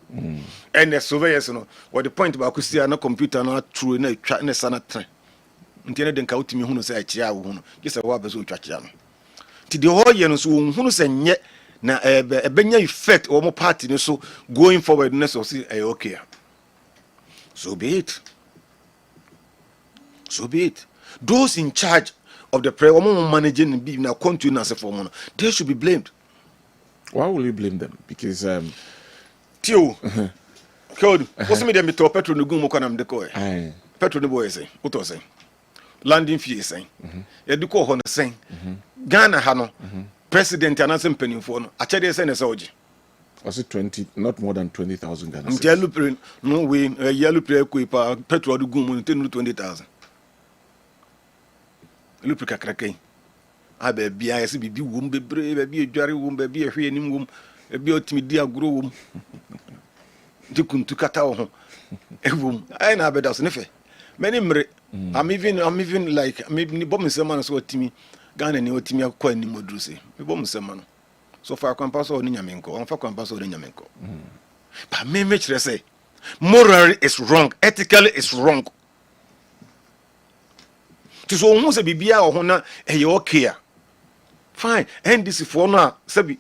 Speaker 5: And the surveyors, you know, what the point about Christiana computer not true in a sanat. Until then, count me who say Chia, just a wabas Ultra Chiano. To the audience who say yet. Now, a benya effect or more party, so going forward, necessary, okay. So be it. So be it. Those in charge of the prayer, managing and being now continue as a form, they should be blamed.
Speaker 4: Why will you blame them? Because,
Speaker 5: Tio, Code, what's me them to Petro Nugumo Kanam de Coy? Petro the boy say, what was saying? Landing fee saying, Educo Honor saying, Ghana Hano. President Amansan Ntie for no achede sene saoji
Speaker 4: was it 20 not more than 20,000 Ghana
Speaker 5: cedis no we yellow play pa petrol du gum 20,000 lupi kakrakai abe bia yesi bibi wom bebre bebi edware wom bebi ehwe anim wom bebi otimi di agro wom dikuntu kata ho ewom ai na abeda so nefe many mre I'm even like maybe bomb someone so otimi Ghana ni otimi akwa ni modruse bebo msema no so far kwampaso oni nyamenko on fa kwampaso oni nyamenko but me chere say morally is wrong, ethically is wrong. To so who say bibia ho na e okay fine and this for no sabi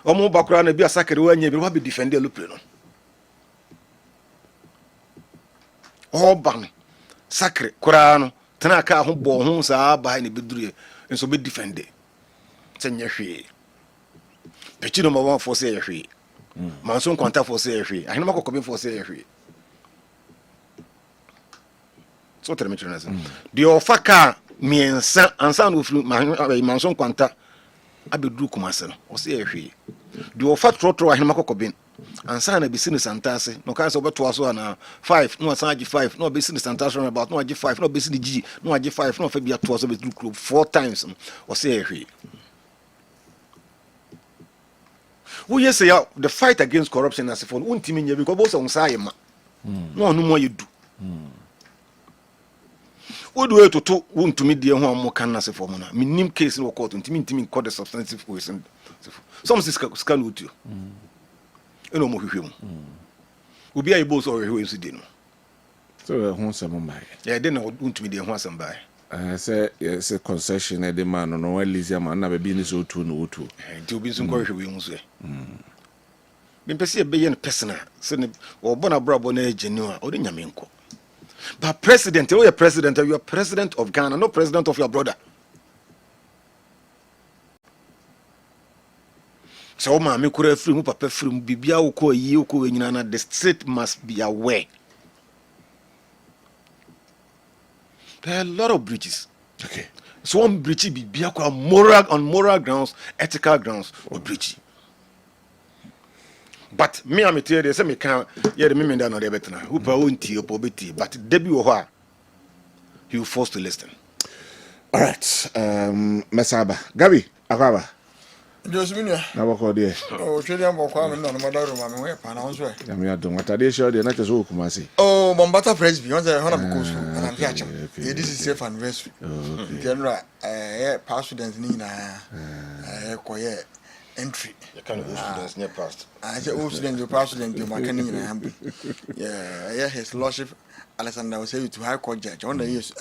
Speaker 5: omo bakura na bia sakere wanya bi wa be defend the loop no oban sakre kura no tena ka ho bo ho sa ba ni beduru and so be defended. Senya hwe. Pechi number 1 for say hwe. Manson kwanta for say hwe. Ahina makokobe for say hwe. So tell me trust. The ofaka miensa ansa no flu manson kwanta abeduru kumase no. O say hwe. The ofa trotro ahina makokobe ansa na bisi ni santase no kan so beto aso na 5 no asan agi 5 no bisi ni santase run about no agi 5 no bisi ni g no agi 5 no fa bia to aso beto club 4 times o say ehwe wo yes ya the fight against corruption as for untimi nya because bo so nsaye ma no onu mo yedu wodu etoto wontumi die ho am kan na se for mo na minim case no court untimi call the substantive poison some scan with you eno mo hwehwem obi ayi bo so hwehwe nsi di no
Speaker 4: So who some buy?
Speaker 5: Yeah, they know want me the who some buy.
Speaker 4: Say yes, a concession at the man no Elysia man na be ni so to no to.
Speaker 5: Nti obi nso nkɔ hwehwe nso. Me pese e be ye no personal. So ne obona brabo na agenu a odi nyame nkɔ. But president, you are president, you are president of Ghana, not president of your brother. So ma me kura free mu papa free mu bibia wo ko yi wo ko nyina na the state must be aware. There are a lot of breaches.
Speaker 4: Okay.
Speaker 5: So one breach be on moral grounds, ethical grounds, or breach. But me am tell you, say me can yeah the me no dey better na. Who pa won't opobeti, but debut or he will force to listen.
Speaker 4: All right. Mesaba. Gabi, akaba.
Speaker 8: Just minute.
Speaker 4: Na wako there.
Speaker 8: Oh, chedi ambo kwa me no mother room am we pa na onso e.
Speaker 4: Ya me adon. Atade show there na cheso Kumasi.
Speaker 8: Oh, Bombata Presby, on the honor because and I'm catching. This is safe anniversary. General past students ni na koye entry.
Speaker 5: You can go students near past.
Speaker 8: I say all students you past students you makani na hambi. Yeah, his lordship Alexander will say to high court judge on the years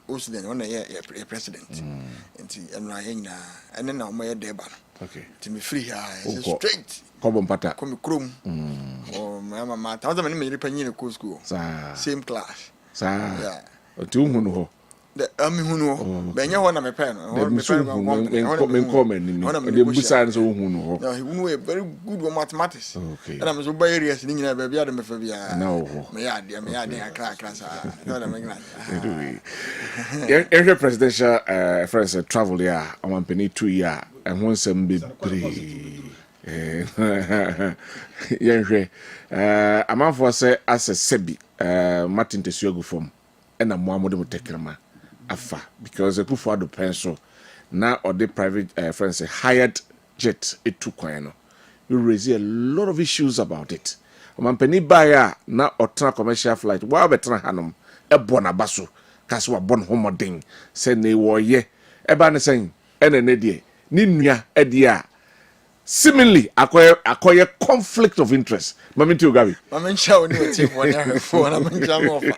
Speaker 8: all students on the president. Nti enra yenya and then na mo ye deba.
Speaker 4: Okay.
Speaker 8: To me free here, straight.
Speaker 4: Kobo mpata.
Speaker 8: Come chrome. Oh, my mama. I was a man in school. Same class. Yeah.
Speaker 4: Tu hunu ho.
Speaker 8: The hunu. Benya wana me pen.
Speaker 4: Me comment. The busan so hunu ho.
Speaker 8: No, he knew very good with mathematics.
Speaker 4: Okay.
Speaker 8: And I'm so by area sitting in a baby at me for
Speaker 4: no.
Speaker 8: Me had a class. No,
Speaker 4: every presidential friends travel here. I want penny 2 year. And once some be free. Yenhwe amanfo say as a sebi Martin Tesuagu from and a Muhammad Mutekrama afa because Akufo Addo pencil now or the private friends hired jet it took no you raise a lot of issues about it omanpani baya na otra commercial flight wa betra hanom e bona baso kaso wa bon homodin say ne wo ye e ba ne sen ene ne die ni nua e dia seemingly akoye conflict of interest mami ti ogabi
Speaker 8: mami ncha oni oti for na for na mami ncha mo fa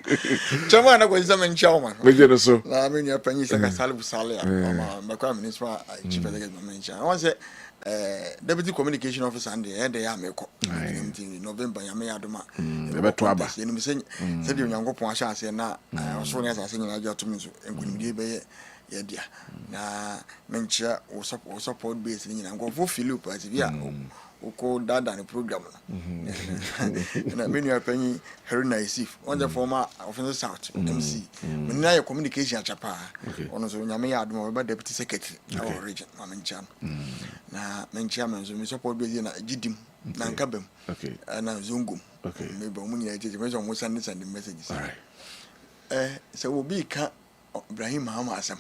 Speaker 8: chama na ko zama ncha man
Speaker 4: we je so
Speaker 8: na mami nua panyi saka salbu sale ya ma kwa minister chief executive mami ncha I want say deputy communication officer and the ya meko November ya me adoma e beto aba ye ni se de onyankopon ahya ase na so ne asase nyina ja to mi so enkunimdie be ye dia na menchia wo support base ni nyina ngofo Philip as bia uko dada ni program na menu apanyi Haruna Isif on the former offensive south MC menina ya communication achapa ono so nyame ya adoma ba deputy secretary our region menchia na menchia menzo mi support base na gidim na nkabem na zongum maybe omu nyina jeje menzo mo send messages so we be ka Ibrahim Mahama asem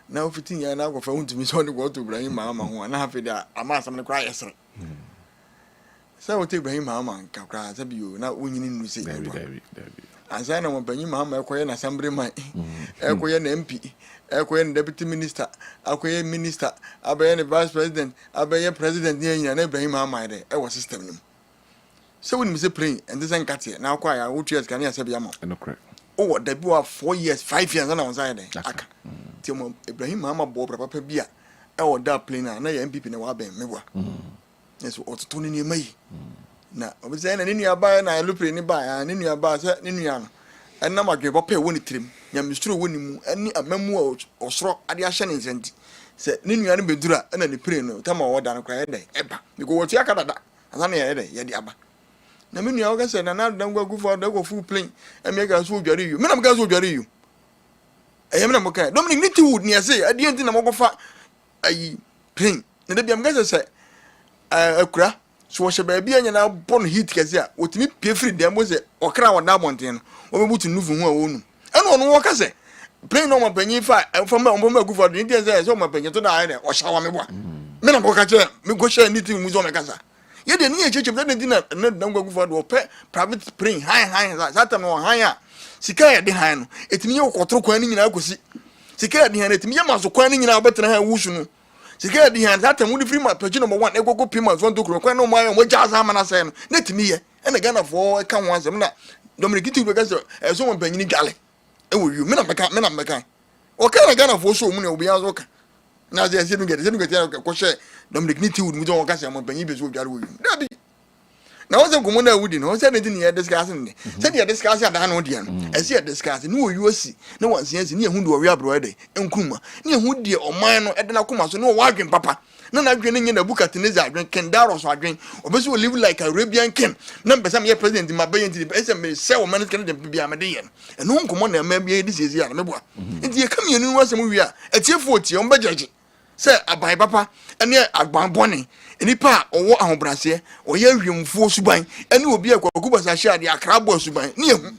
Speaker 8: na ofitin ya na agwafa huntumi so ne go to Ibrahim Mahama ho na hafi da ama asem ne kra yesre sa o te Ibrahim Mahama nka kra sa biyo na onyini nu se David ansa na mo Ibrahim Mahama ekoye na assemblyman ekoye na MP ekoye na deputy minister akoye minister abaye na vice president abaye president ni nyina na Ibrahim Mahama de e wo system nim so when me say playing and this nkate na akwa ya wo tues kan ya se bia ma
Speaker 4: no correct.
Speaker 8: Oh, that be 4 years, 5 years, and I was there. Aka. Timo Ibrahim Mahama Bob Papa Bia. Oh, that plane, na ya MPP na wabe mewa. Yes, what to ni mai. Na, obi say na ni aba na lupre ni ba, ni aba say ni no. And na magbe papa woni trim. Ya mistro woni mu, ani amamu osoro ade ahye ne nsenti. Say ni nua no bedura na ni pre no, tama woda no kwa ede eba. Because what ya kadada. Asa na ya ede, ya di aba. Na me nua oga say na dangwa gufo da go full plane e me ga so odware you me na me ga so odware you e me na mo kai Dominic Nitiwood ni ase ade enti na mo go fa ayi plane na da bia me ga say akura so wo she ba bia nya na bon heat kase a otimi pie free dem mo say okra wa na mountain no wo be butu nuvu hu a wonu eno ono wo ka say plane no mo panyi fa from mo gufo ni enti say so mo panyi to na ai o shawa me boa me na mo ka che me go share anything mu zo me kasa ye de ni echeche de din na dangwagu for do pe private spring high that time no high sika ye de high no etimi ye okotro kwan ni nyina akosi sika ye de high etimi ye maso kwan ni nyina abetena ha wusu no sika ye de high that time wo di free ma page number 1 egoko pima zo ndo kwan no mo ayo mo jaza ma na say no na etimi ye e na Ghana for e ka ho asem na Dominic Iti because someone paying galley. And will you, Menamaka? Or can I get for so many will be as okay? Now they are sitting get a question. Dominic Niti would don't catch them when Penny will get with you. Now, what's a commander would know? Said anything here discussing. Said you're discussing at the Hanodian. As you're discussing, no, you see. No one says near whom do a real brother, and Kuma. Near who dear or mine or Edna Kuma, so no wagon, papa. None are grinning in the book at Teniza, drink Kendaros or drink, or best will live like a Arabian king. Number some year president in my bay into the best may sell man can be a Median. And no commander maybe this is here. And the communion was a movie at your 40 on budget. Say, I buy papa, and yet I buy bonnie. Nipa owo ahobrase oye hwemfo suban ene obi akwakuba sha de akrabo suban ne ehu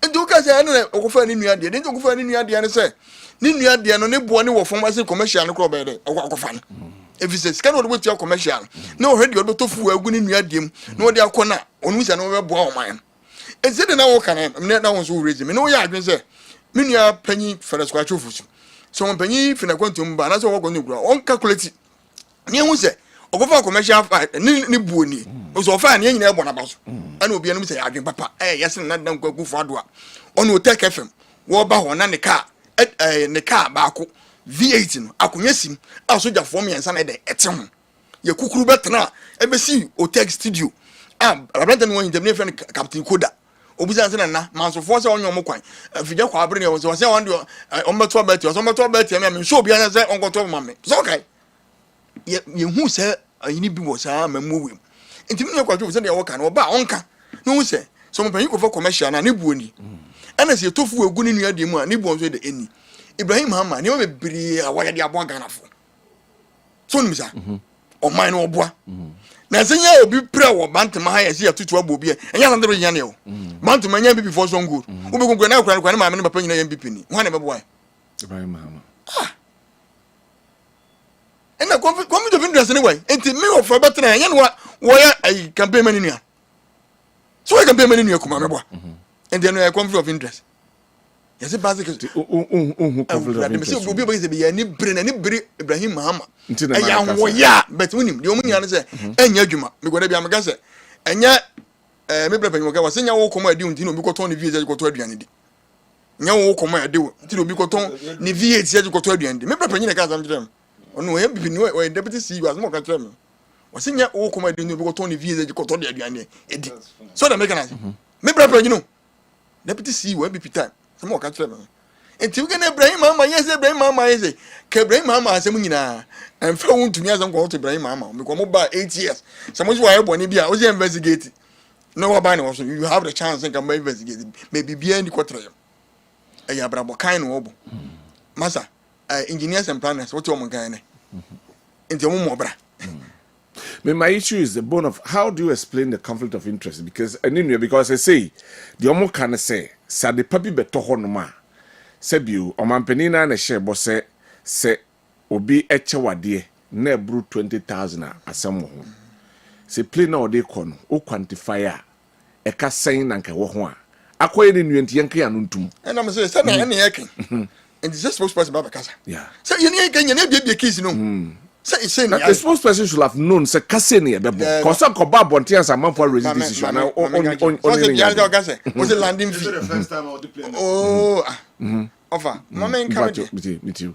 Speaker 8: enti uka se ene okofa ni nua de enti okofa ni nua de ne se ni nua de no ne bo ne wo fom ase commercial ne kro be de okofa no efise sika no de wetu commercial na o hwede odo tofu agu ni nua de m na o de akona onu se no be bo oman enti de na wo kana me na wo so reji me no ya adwen se me nua panyi fere skwa chofusu so mon panyi fina kwantum ba na so wo konu gura on calculate ni ehu se ogofa commercial ni buoni so ofa na nyina ebo na baso ana obi anum say adwen papa yes na dan kwaku fado a ono take fm wo ba ho na ne car ba ko V8 no akonya sim a soja form yensa na de ete ho ye kukuru betena e be si o tech studio abranta no yin demne friend captain Koda obuza nse na manso fo se onyo mo kwan afija kwa abre ne wo se on de on beto beti me so obi an se on konto mame so okay ye hu se ayini bi wo sa mamu wem ntimi ne kwajo se de wo kan wo ba onka no hu se so mo panyi ko for commercial na ne buoni ana se tofu egu ne nua de mu a ne buon so de eni Ibrahim Hama ne o bebiri awaya de abon ganafo so nim sa o man no oboa na senya obi pra wo bantama ha yesi atutu abobi enya na ndero nya ne o bantama nya bibi for so good wo be gongo na kura ma me ne papa nyina ya bibi ni ho ne beboa
Speaker 4: Ibrahim Hama
Speaker 8: and a conflict of interest anyway. And to me, for better than why I campaign many. So I campaign many new Kumamaba. And then a conflict of interest. Yes, a basic conflict of interest will be any brain and Ibrahim Mahama. Yeah, but winning the only answer and Yajuma, because I am a gasset. And yet, maybe was saying, I will come at you until you got on the views that you got to Adrian. Now, come at you until you got on the V8 that you got to Adrian. Maybe I can't them. Ono we bi ni we deputy CEO as mo ka tell me o se nya wo koma de no bi ko ton visa ji ko to de aduane edi so da make na me bra bra you know deputy CEO MPP time so mo ka tell me enti we na Ibrahim Mama yes Ibrahim Mama yes ke Ibrahim Mama asem nyina en fa won tumi asem ko to Ibrahim Mama me ko mo ba 8 years so mo ji wa ebo ni bia o je investigate no wa ba ni so you have the chance and can investigate maybe bia ni kotre e ya bra bo kan no obo masa engineers and planners what you want to
Speaker 4: my issue is the bone of how do you explain the conflict of interest because I say the omo can say the papi beto honoma say biu omanpenina na share bo say obi eche wade na ebru 20,000 asem ho say play na ode kono o quantify e ka sen na nke wo ho a akoye ni nuenti yanke ya no ntum
Speaker 8: and am say na na yake and the spokesperson Baba Kasa.
Speaker 4: Yeah.
Speaker 8: So you need a case, no. Say
Speaker 4: the spokesperson should have known. Say Kasa ni ebe because some koba bontians are man for raising this issue. Now on
Speaker 8: was it landing fee?
Speaker 5: The first time I would play.
Speaker 8: Oh, offer. Mama in coming.
Speaker 4: Me too.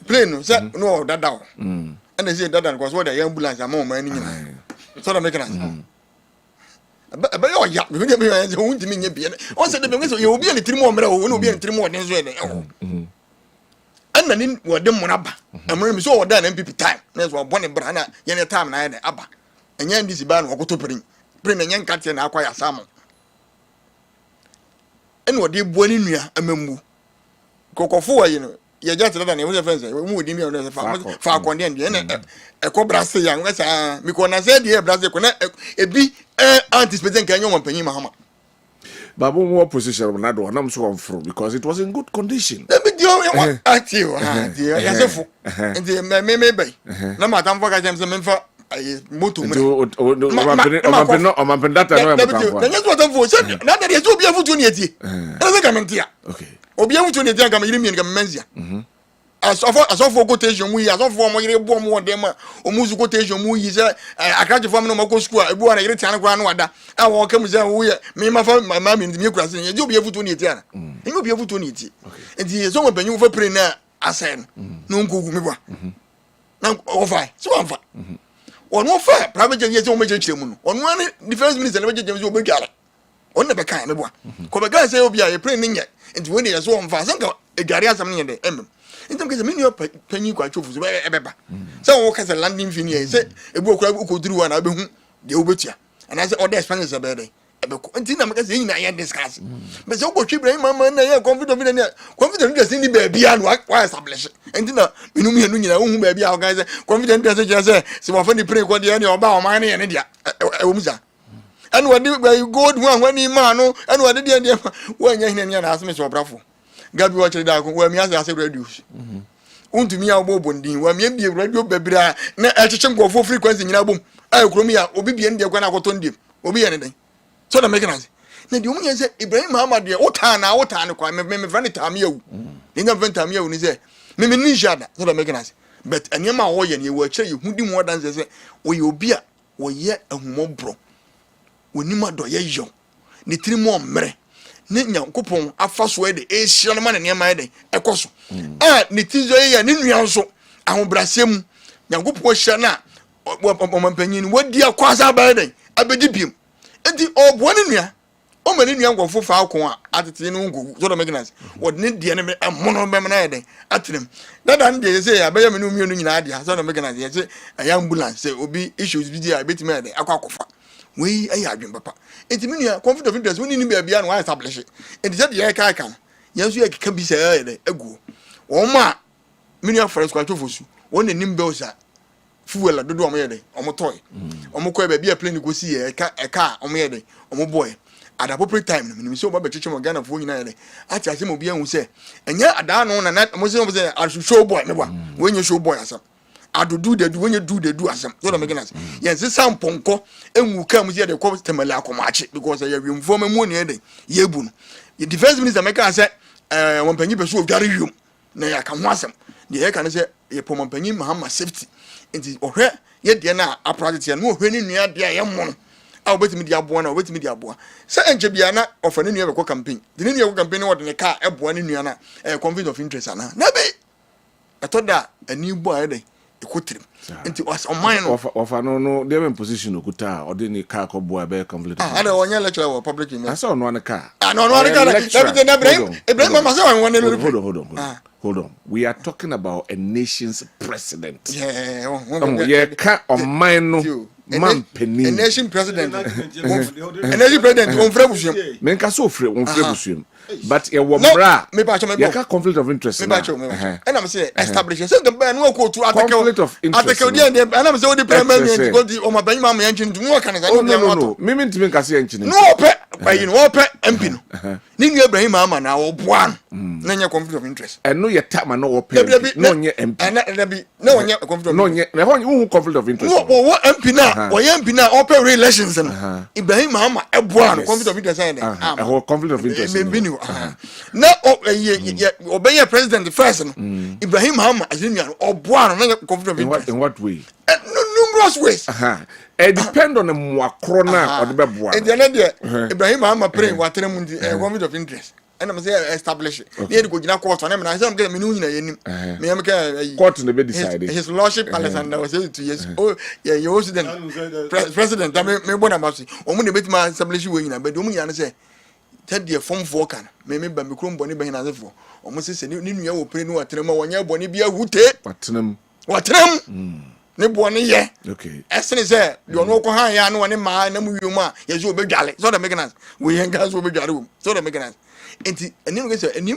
Speaker 8: Plane, say no that down. And they say that because what the ambulance are more money. So that make it. But oh yeah, we get me who to me be. On said the you will be any 3 more mera will be any 3 more than and then what them monaba. And when we saw that MPP time, that's what one brana yen time na ene aba. And yen this ban or go to bring and yen cat and acquire salmon. And what they boni nua amemu. Koko for you know. You just than you friends. We move him on the far condemned. A cobra say young, because I said, dear Brazil, a be anticipating can you want Penny Mahama.
Speaker 4: Babu more position of Nado, and I'm so on through because it was in good condition.
Speaker 8: Let me do it at you, dear. And the maybe. No matter what I am some info. I moto asofo quotation mu yi asofo mo yire bo mo dem o muzu quotation mu yi say akraje fo me no mako school ebu na yire tian kwa na wada a wo kam say wo ye me ma fa ma me ndimi kura say ye obi efuto ni eti ana ye obi efuto ni eti enti so mo banyu fa pre na asen no nkogu me bwa na o fa so am fa ono fa private jet ye so mo chechire mu no ono ani defense minister na beje so obedware on na be kan me bwa ko be gan say obi a ye pre ni nye enti we ni so am fa sanka egare asam ni de emem intam kese mini panyi kwa chofu so ebeba se wo kase landing fee ni se ebu okura ukoduru wa na be hu de obetua ana se order expenses be dey ebeko nti na mekase yin na ye discuss be se ogotwi Ibrahim mama na ye confident dress ni be bia no wa establish nti na minu mi enu nyina hu be bia o gan se confident dress je se wo fa ni pray ko de ni oba o man ne dia e wo musa anu wadi gold hu anwa ni ma no anu wadi de wa nya hina ni na asme so brafo gabi wa chede akon wa mi ase reduce untumi a obo bondin wa mi bie radio bebira na echiche ngofo frequency nyina bom ay kromi a obi bie ndie kwa na akoto ndie obi ye ne den so na make sense na di omunye se Ibrahim Muhammad de wota ne kwa me frani tam yawu ninga venta yawu ni se me ni jada so na make sense but anyama wo ye ne wo ache ye hudi mu odan se wo ye obi a wo ye ahumobro woni mado ye yo ne tirimo mmere ne nyankopon afaso e de ehia no ma ne niam de ekoso ne tizo ye ne nuan so ahobrasem nyankopon hia na omampanyin wodi akwasa ba de abedi biem enti obo ne nua o ma ne nua ngofo fa akon a atete ne ngugu so do meginance wodi ne de ne amono be na de atrem dada ne say abaya me no mienu nyina de so do meginance ye say ambulance say obi issues bi dia betime de akwakofa we ayi adwen papa enti menua conflict of interest woni ni bia bia no wa establish enti say de kai kan yanso ye keka bi say de agu wo ma menua forest kwa tofosu woni nim be osa fuel dodo o mo ye de o mo toy o mo ko be bia plane go si ye eka o mo ye de o mo boy at appropriate time no so ba be chiche mo Ghana fo nyina ye de ati ase mo bia hu say enya ada no na mo say I should show boy me bwa we nye show boy asam adudu de du when you do the do asem so na make sense yes samponko enwu kam je de ko temala akomache because ya wiem fo me mu ne de yebu no the defense minister make say won panyi be so odware wiem na ya kan ho asem de ya kan say ye pom panyi Muhammad safety enti ohwe ye de na aproject ya no ohwe ni nua de ya mo no a obetimi di aboa na obetimi di aboa say enche bia na ofa ni nua be ko campaign de ni nua ko campaign wo de ne car eboa ni nua na conflict of interest ana na be etoda ani bo ayede ikotrim enti was on mine
Speaker 4: of no they in position okuta or dey car ko boa be conflict
Speaker 8: and onya lecturer for public university
Speaker 4: I saw no one car
Speaker 8: no car Ibrahim mama say I want
Speaker 4: hold on we are talking about a nation's president
Speaker 8: yeah
Speaker 4: car on mine no man penny
Speaker 8: a nation president on frebusium
Speaker 4: men ka so free on frebusium but e wo bra
Speaker 8: me ba cho me
Speaker 4: ya conflict of interest
Speaker 8: me ba cho and I'm say establish say the ban no ko to
Speaker 4: conflict of interest
Speaker 8: and I'm say the premier me go di o ma ban ma me yanchin to no kan say
Speaker 4: no me ntimi ka say yanchin
Speaker 8: no pe ba yin wo pe MP no ni nu Ibrahim ama na wo boa na nya conflict of interest
Speaker 4: and no ye tama no wo pe no nye MP
Speaker 8: and na bi no nya conflict of
Speaker 4: no nye na who conflict of interest
Speaker 8: wo MP na wo ye MP na o pe relations no Ibrahim ama e boa no conflict of interest and
Speaker 4: conflict of interest
Speaker 8: na obey president first no Ibrahim Muhammad azimia oboa no na conflict of interest
Speaker 4: in what way
Speaker 8: numerous ways
Speaker 4: it depend on the mwakro na or the beboa
Speaker 8: and the other Ibrahim Muhammad pray watere mu conflict of interest and I'm say establish near go gina court na me say me no nyina yenim me am ka
Speaker 4: court no be decided
Speaker 8: his lordship Alexander was 2 years oh yeah you also then president me bona masi omu ne betima establish we nyina but omu nyina say tedie form 4 kan me ba me krom boni ba hina sefo omu se ni nua wo pere no watrema wonya boni bia hute watrem ne boni ye
Speaker 4: okay
Speaker 8: esene se de ono ko han ya no ne ma na mu wium a ye so obedwale so da meganas we yen gas obedwale wo so da meganas enti enim go se enim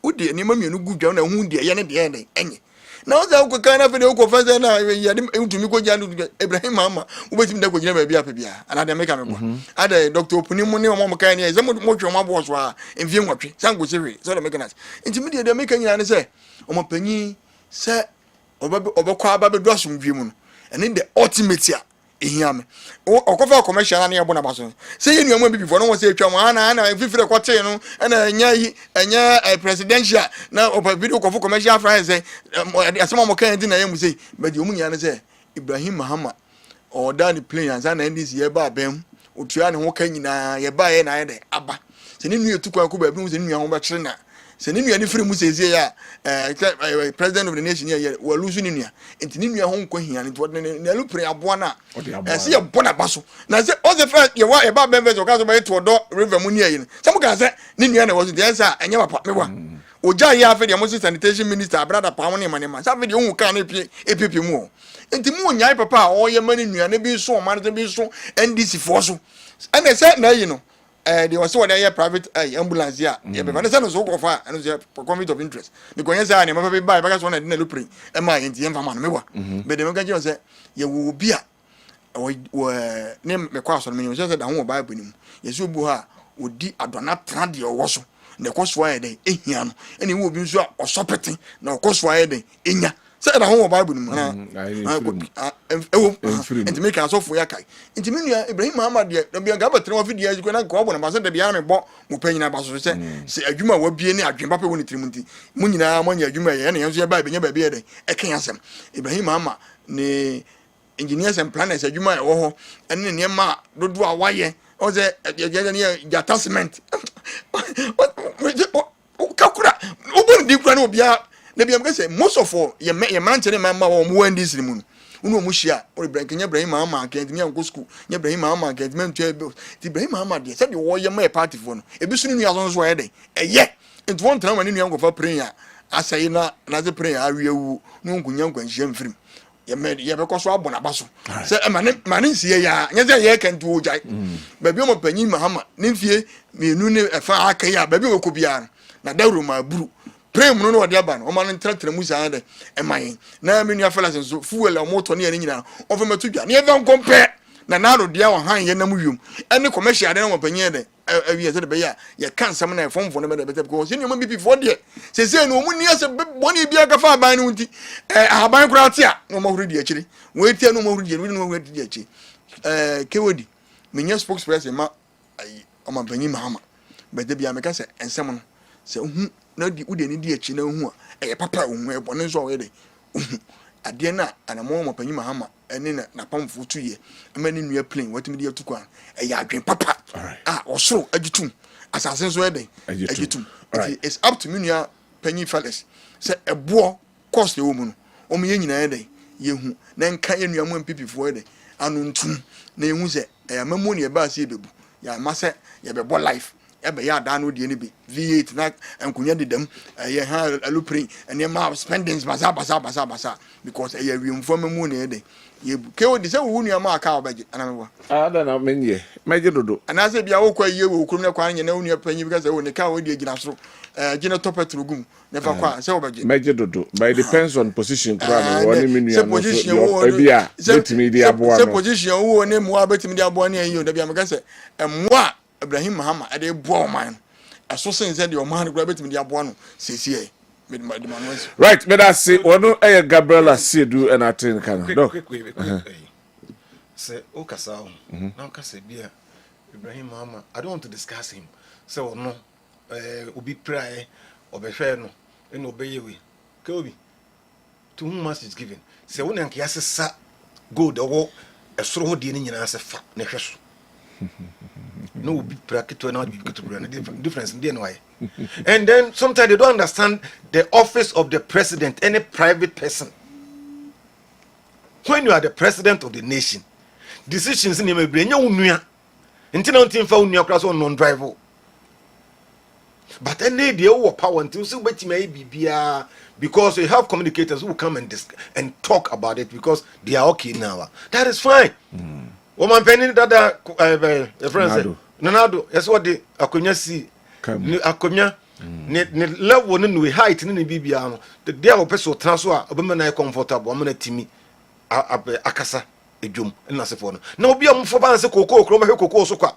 Speaker 8: udi enim mienu gudwa na hu de ye ne de enye na o za ko kana fe de ko fa se na ye de ntumi ko janu Ibrahim Mama ubetim da ko gina ba bia pa bia ana de meka me bo ada Dr. Opunimu ne mo kan ne ze mo twa mo bo so a envie nwotwe san go sewe so da meganas enti me de meka nyina ne se o mo panyi se obekwa aba be do asomdwe mu no ene the ultimate a ehiame okofa commercial na yebo na baso say you nua before no say atwa mo ana fifire kwete no na enya presidential na opa video kofu commercial friends say asema mo kan di na yemu say but omu nya na say Ibrahim Mahama or down players and NDC ye ba bem otua ne ho kan nyina ye ba ye na ye de aba se ne nua tukwa ko ba bi mu se nua ho ba kire na se ne nua ne firi mu se zie ya president of the nation ye wa lusu ne nua enti ne nua ho nko hia ne to ne lupre aboa na se ye bona baso na se o se fa ye wa ye ba bem ve so ka so ba to do river mu ne ye se mo ka se ne nua na wo so de sa enye papa me wa oja ye afa de mo sanitation minister brother pa mo ne manema sa fe de hu ka na epie mu enti mu nyai papa o ye mani nua ne bi so o man bi so NDC for so and say na yi no they was what they private ambulance here ye be say no so go fa and say conflict of interest because yes say na papa be buy because one na lupri e ma enti em fa ma no me wa be de me ka je say ye wo bi a ne me kwa so me say da ho bible ni mu ye so bu ha odi adona tra de wo so na koso aye den ehia no ene wo bi nso a osopete na koso aye den enya say na ho bible ni mu na enti make us for yakai enti me nua Ibrahim Muhammad de bia ga batre wa fidi aji ko na ko bo na ba se de bia me bo mo panyina ba so se adwuma wa bie ni adwen papa woni trimu nti mu nyina mo nya adwuma ye na yenso ye ba be nya ba bia de e kan asem Ibrahim Muhammad ne engineers and planners adwuma ye wo ho ene ne ma dodo a waye o se ye attachment kakura obo ndi kura na obia na bia me say most of all ye man chene ma wo mo wandi sirimu no unu mu hia o Ibrahim Muhammad kan ntimi an go school nya Ibrahim Muhammad kan ntimi ntwa ebe ti Ibrahim Muhammad de say de wo ye ma party for no ebi sunu nua so so ye de eye enti won tran ma ne nua go fa prayer asai na ze prayer awewu no nkunya nkwanhia mfirim ye be ko so abona baso say ma ne nsie ya nya ze ye kan tu ojai ba bi o panyin Muhammad ne mfie menu ne efa akai a ba bi o ko bia na dawru ma buru pray mu no odi aba no o ma no ntratra mu saa de e man na me nua fellas so fuel o moto ne nyina o fa matudwa ne even compare na na dia wa han ye nam wium ene commercial de na wapanye de awie se de be ya ye kan sam na fomfo no be de bete because ni o ma bibi fo de se no mu ni ase boni bia ka fa aban no nti aban kura ate a no ma huru di akiri we tie no ma huru di we no ma huru di akiri kewodi menya spokesperson ma o ma panyi Mahama be de bia me ka se ensem no se hu na di ude ni di achi na hu a papa hu e bone so we de ade na anamo mo panyi Mahama ene na pamfo tu ye amani nua plane watimi di atukwa ya adwen papa osoro agitum asase so eden agitum it's up to me nua panyi fellas se ebo cost e wo mu no o me nyina eden ye hu na nka ye nua mo mpipifo eden anu ntum na ehu se amamu ne ba se bebu ya ma se ye bebo life ebe ya da no die ni bi V8 na enkunya dedam ye ha aluprin ene ma spendings basa because ye wiemfo mamu ne de ye ke odi se wo nua ma aka obaje anamwa
Speaker 4: ada na menye meje dodo
Speaker 8: anase bia wo kwa ye wo kurum ne kwa nya na nua panyi because wo ne ka wo die gina soro gina topetro gum ne fa kwa se obaje
Speaker 4: meje dodo but it depends on position kura no woni menua no so ebia betimi di aboa no
Speaker 8: se position wo ne mo betimi di aboa ne ayi da bia me ka se emwa Ibrahim Muhammad ade bo man aso sense de o man gura betimi di abo no sesie
Speaker 4: right me that say ono Gabriela Siedu and atin kan do
Speaker 5: say o kasa o na kasa bia Ibrahim Muhammad I don't want to discuss him say ono obi pray obehwe no eno obeyewe ke obi to whom much is given say wona nka yasesa gold owo esoro ho de ni nyina asefa na hweso no be practical now difference in why and then sometimes they don't understand the office of the president any private person when you are the president of the nation decisions in your brain you nua until nothing for nua class on non driver but any dey power until so wetin bibia because we have communicators who come and talk about it because they are okay now that is fine. Woman penny dada friend Nanado yes what the akonya si akonya ne level no we height ne bibia no the day of person transfer obema na comfortable amana timi akasa edwom na sefo no na obi amfo ban se kokoo kro ma hwe kokoo so kwa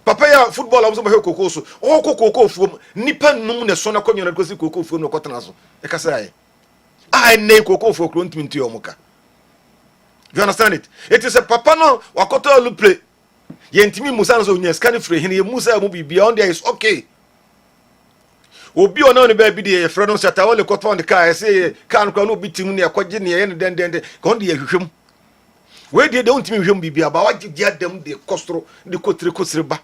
Speaker 5: papa ya football amso ma hwe kokoo so o kokoo fuom nipa num ne so na konyo na kosi kokoo fuom no kotana so e kasa ai ne kokoo fo kro ntimi nti omuka You understand it? It is a papa no wakoto lu play. Yentimi musa so nya scan free hin ye musa mu bibia on there is okay. Obi ona ne ba bi de frɛ no sata wole koto on the car say car no no bitim ne akɔgye ne ye ne den ko on de hwehwem. We de don't me hwehwem bibia ba wagye dem de kostro de kotire ba.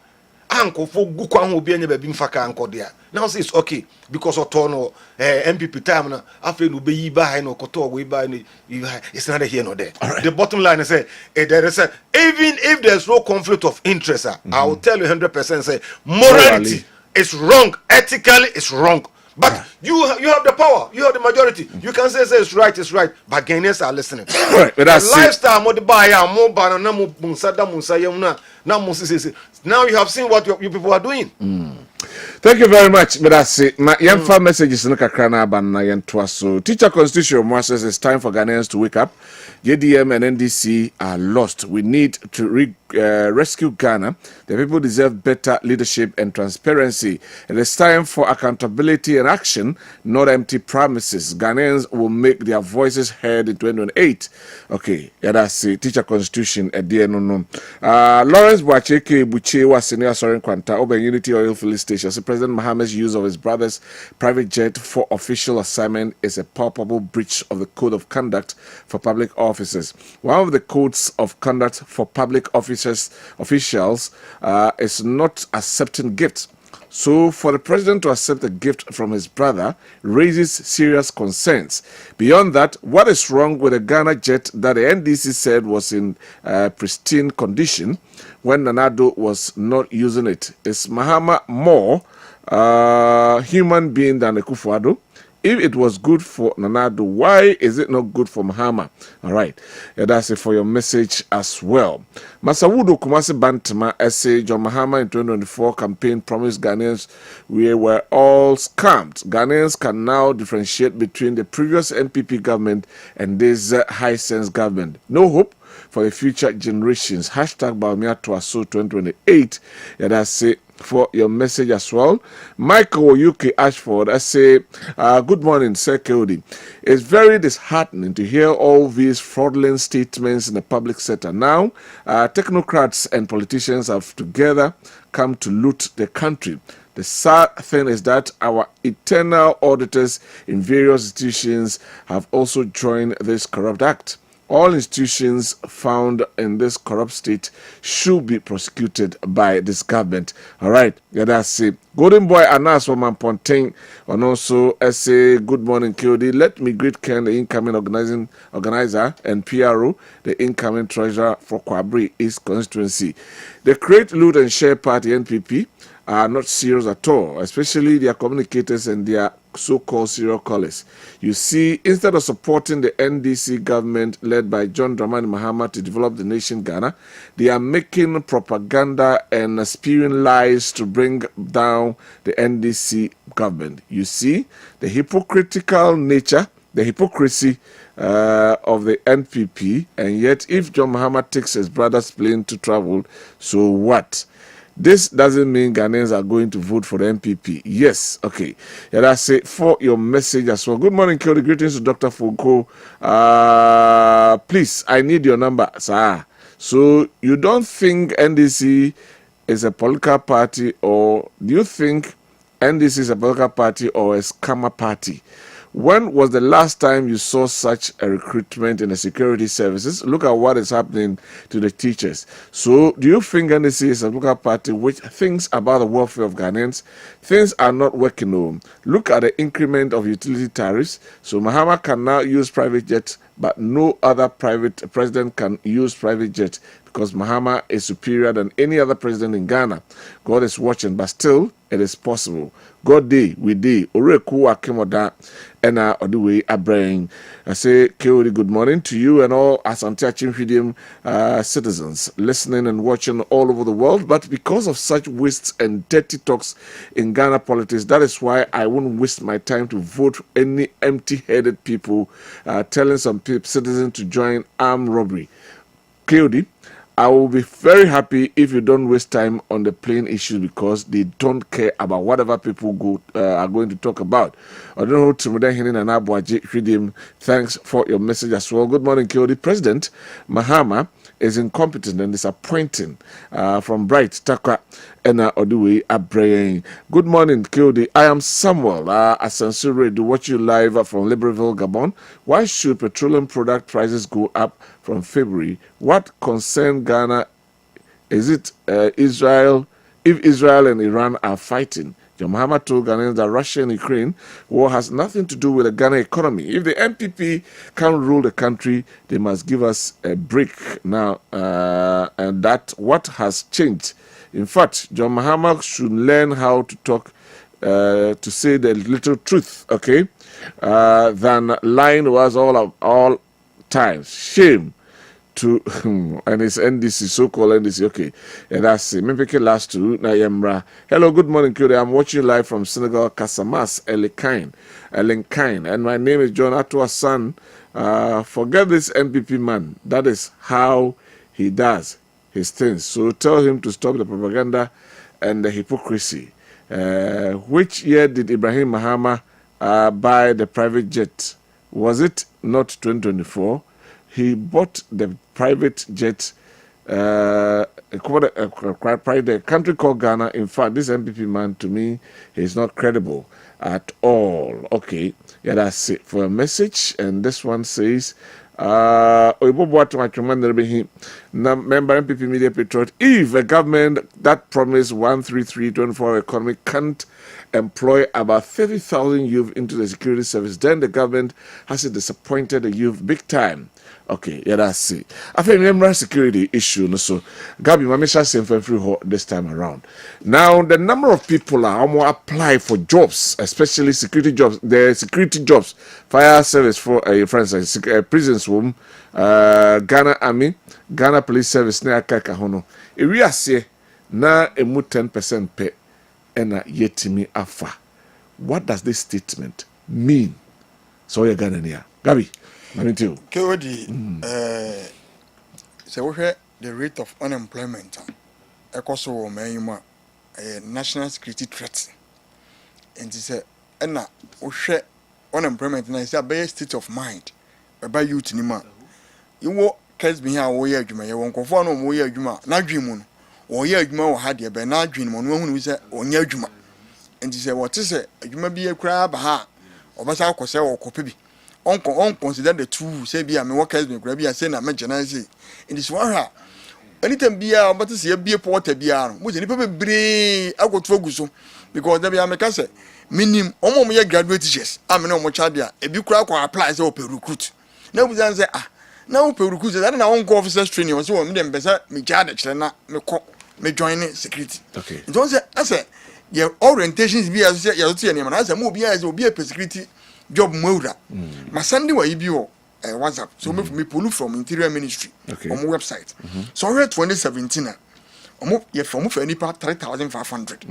Speaker 5: Anko for gu kwa ho obi anya ba bi mfaka anko de a. Now say it's okay because of no MPP time na afi no be yi ba hai no koto we ba ni it's not here no there. Right. The bottom line is say there is a, even if there's no conflict of interest, I will tell you 100% say morality is wrong, ethically it's wrong. But right. you have the power, you have the majority. You can say it's right, but Ghanaians are listening. Right, but that's lifestyle mo buy mo banana mo munsada munsayemna na musisi. Now you have seen what you people are doing.
Speaker 4: Thank you very much. But that's it. My young messages no kakrana ban na yentwa so. Teacher Constitution says it's time for Ghanaians to wake up. JDM and NDC are lost. We need to rescue Ghana. The people deserve better leadership and transparency. It is time for accountability and action, not empty promises. Ghanaians will make their voices heard in 2028. Okay, yeah, that's it. Teacher Constitution at the end. Lawrence Boacheke Buche was senior Soren Kwanta, Open Unity Oil Filling Station. So President Mohammed's use of his brother's private jet for official assignment is a palpable breach of the Code of Conduct for Public Officers. One of the codes of conduct for public officers officials is not accepting gifts. So for the president to accept a gift from his brother raises serious concerns. Beyond that, what is wrong with the Ghana jet that the NDC said was in pristine condition when Nanado was not using it? Is Mahama more human being than Akufo-Addo? If it was good for Nanado, why is it not good for Mahama? All right. Yeah, that's it for your message as well. Masawudo Kumasi Bantama essay John Mahama in 2024 campaign promised Ghanaians we were all scammed. Ghanaians can now differentiate between the previous NPP government and this high sense government. No hope for the future generations. Hashtag Baumia Tuaso 2028. Yeah, that's it for your message as well. Michael UK Ashford, I say, good morning, Sir Kodi. It's very disheartening to hear all these fraudulent statements in the public sector. Now, technocrats and politicians have together come to loot the country. The sad thing is that our eternal auditors in various institutions have also joined this corrupt act. All institutions found in this corrupt state should be prosecuted by this government. All right, yeah, that's it. Golden Boy Anas from Ponting, and also say good morning, KOD. Let me greet Ken, the incoming organizer, and PRO, the incoming treasurer for Kwabena East constituency. The Create, Loot and Share Party (NPP) are not serious at all, especially their communicators and their so-called serial callers. You see, instead of supporting the NDC government led by John Dramani Mahama to develop the nation Ghana, they are making propaganda and spewing lies to bring down the NDC government. You see, the hypocritical nature, the hypocrisy of the NPP, and yet if John Mahama takes his brother's plane to travel, so what? This doesn't mean Ghanaians are going to vote for the NPP. Yes, okay. Yeah, that's it for your message as well. Good morning, Kelly. Greetings to Dr. Foucault. Please, I need your number, sir. So, you don't think NDC is a political party, or do you think NDC is a political party or a scammer party? When was the last time you saw such a recruitment in the security services? Look at what is happening to the teachers. So, do you think NDC is a political party which thinks about the welfare of Ghanaians? Things are not working home. Look at the increment of utility tariffs. So, Mahama can now use private jets, but no other private president can use private jets because Mahama is superior than any other president in Ghana. God is watching, but still, it is possible. God day, we day. Oreku Akemoda, and Oduwe Abrain. I say, Keori, good morning to you and all Asante Achimfidium citizens listening and watching all over the world. But because of such wastes and dirty talks in Ghana politics, that is why I won't waste my time to vote any empty-headed people telling some citizens to join armed robbery. Keori, I will be very happy if you don't waste time on the plain issues because they don't care about whatever people are going to talk about. I don't know to thanks for your message as well. Good morning, Kyodi. President Mahama is incompetent and disappointing. From Bright Takwa and Oduwe Abraying. Good morning, Kyodi. I am Samuel Asansure. Do watch you live from Libreville, Gabon. Why should petroleum product prices go up from February? What concern Ghana? Is it Israel? If Israel and Iran are fighting, John Mahama told Ghanaians that Russia and Ukraine war has nothing to do with the Ghana economy. If the MPP can't rule the country, they must give us a break now. And that what has changed. In fact, John Mahama should learn how to talk, to say the little truth, okay, than lying was all times. Shame to and it's NDC, so-called NDC. Okay, and that's it. Maybe last two. Nayemra. Hello, good morning, Kyode. I'm watching live from Senegal, Casamas, Elenkine, and my name is John Atua's son. Forget this MPP man. That is how he does his things. So tell him to stop the propaganda and the hypocrisy. Which year did Ibrahim Mahama buy the private jet? Was it not 2024? He bought the private jet, a country called Ghana. In fact, this MPP man, to me, is not credible at all. Okay, yeah, that's it for a message. And this one says, member MPP Media Patriot, if a government that promised 133 24-hour economy can't employ about 30,000 youth into the security service, then the government has disappointed the youth big time. Okay, yeah, that's it. I think remember security issue. So, Gabi, Mamisha same free this time around. Now, the number of people are more apply for jobs, especially security jobs. The security jobs, fire service for for instance, prisons room, Ghana Army, Ghana Police Service, na kaka hono. We are say na emu 10% pay ena yetimi afa. What does this statement mean? So you're Ghana here, Gabi.
Speaker 8: KOD, so we the rate of unemployment. Also, national security threat. And he said, "Enna, we share unemployment. And I say, by state of mind, by youth nima. You walk Kessben here, we are Juma. You won't conform on we are Juma. Na dream or ye Juma or had ye by na dream on one who say on ye Juma. And he said, what is it? You may be a crab, ha, or Massa Cosa or Copibi. On consider the two, say, be a me work has been grabby, I say, I mention, I say, in this one, anytime be a but to see a beer porter be a was any paper bray, I got focus on because there be a mecassa. Minim, almost me a graduate teachers. I'm no more child there. A big crowd applies or per recruit. Now we say, now per recruit, I don't know officers training or so, them better me judge, me join security. Okay. Don't say, I say, your orientations be as you see, and as a movie as will be a security job murder. My Sunday wa ibio WhatsApp. So me pull from Interior Ministry on my website. So here 2017 ye from for any part 3,500.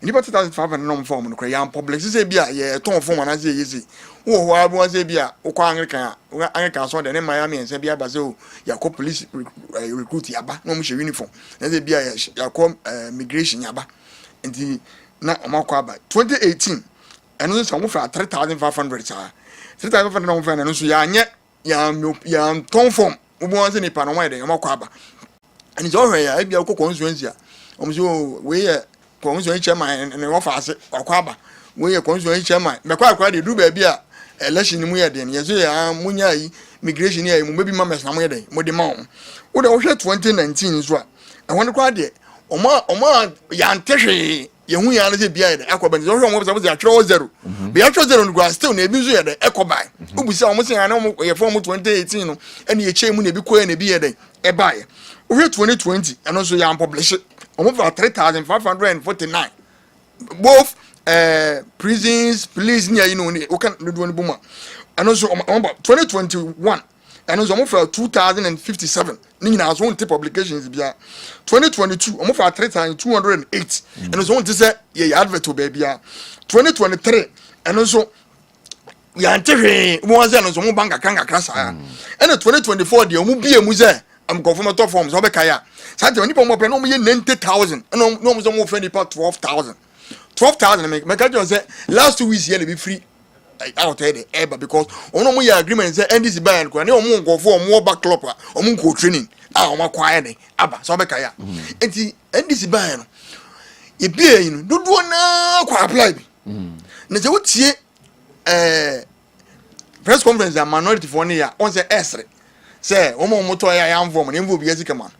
Speaker 8: Any part 3,500 no form no cry public say bia ye ton form na say easy. Wo wa bo say bia wo kwa Anglican so de Miami and say bia ba say ya ko police recruit yaba no mo she uniform. Na say bia ya ko migration yaba. Nti na o kwa ba 2018 and also some for 3,500 sir. 3,500 no for and so ya nye ya ton form. Wo bo say ni pa no wa de mo kwa ba. And it's all right. I be a constituency. So we constituency chairman and office or Kwaba. We a constituency chairman. The Kwaba they do baby election in Muya then. Yes, Munya migration here, maybe Mamma somewhere day, more demand. What I was 2019 is what I want to cry there. Oma Yan Teshi, Yamuya is behind the Aquaban. Was a troll zero. Be a troll zero grass still near Musia the Ecobai. Who was almost I know a form 2018 and the chain will be queen a beer day. A buyer. We 2020 and also you publish it over 3,549. Both prisons, police near we can do one boomer. And also 2021 and also over 2,057. Nina has one publications be 2022 over 3,208 and also want to say yeah advert to baby 2023 and also we are entering was and also bank kanga krasa and 2024 the omu be a muse am confirm to forms obekaya sante oni pomo pe no mo ye 90,000 no mo so mo friend ipa 12,000 make I just say last 2 weeks here be free out there ever because ono mo ya agreement say NDC buy and na omo nkofo omo back club omo nko training omo kwaya dey aba so obekaya enti NDC buy no e bia yin dodo na kwa apply bi na se wotie press conference and minority for ya on say esre say omo moto ya yam form na mvo bi yesi kama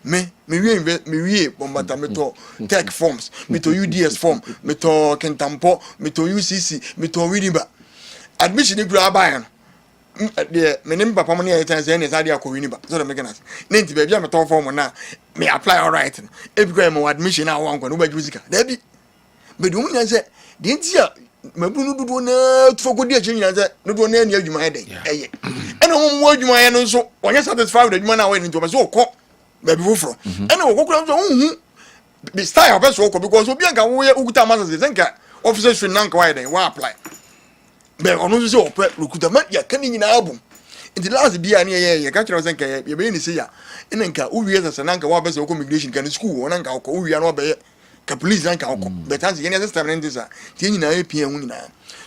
Speaker 8: me wie bombata me to tech forms me to UDS form me to kentampo me to UCC me to winiba admission ni kura abayan de me nim papa mo ne ya say ne sade akọ winiba so the mechanism na nti ba bia me to form na me apply all right e bi kwa mo admission na wan kwa no ba jusika da bi be do mun say de ntia mabunu dudu na tufokodi achi nyina say no do na ani adwuma he dey eye ena mo adwuma he no nso onye satisfied with adwuma na we nti o be so okọ baby wofro ena wo kokura nso hu be style be so okọ because obi anka wo ye ukuta masa say nka officer should nanka why dey wa apply be onu nso say ope ukuta ma ya kan nyina abum nti last bia na ye ka kira nka ye be ni say ya ena nka wo wie sasa nanka wa be so okọ immigration kan school wona nka okọ wo wie na obe ka police nanka okọ but as ye system nti sa ti nyina ye pia hu nyina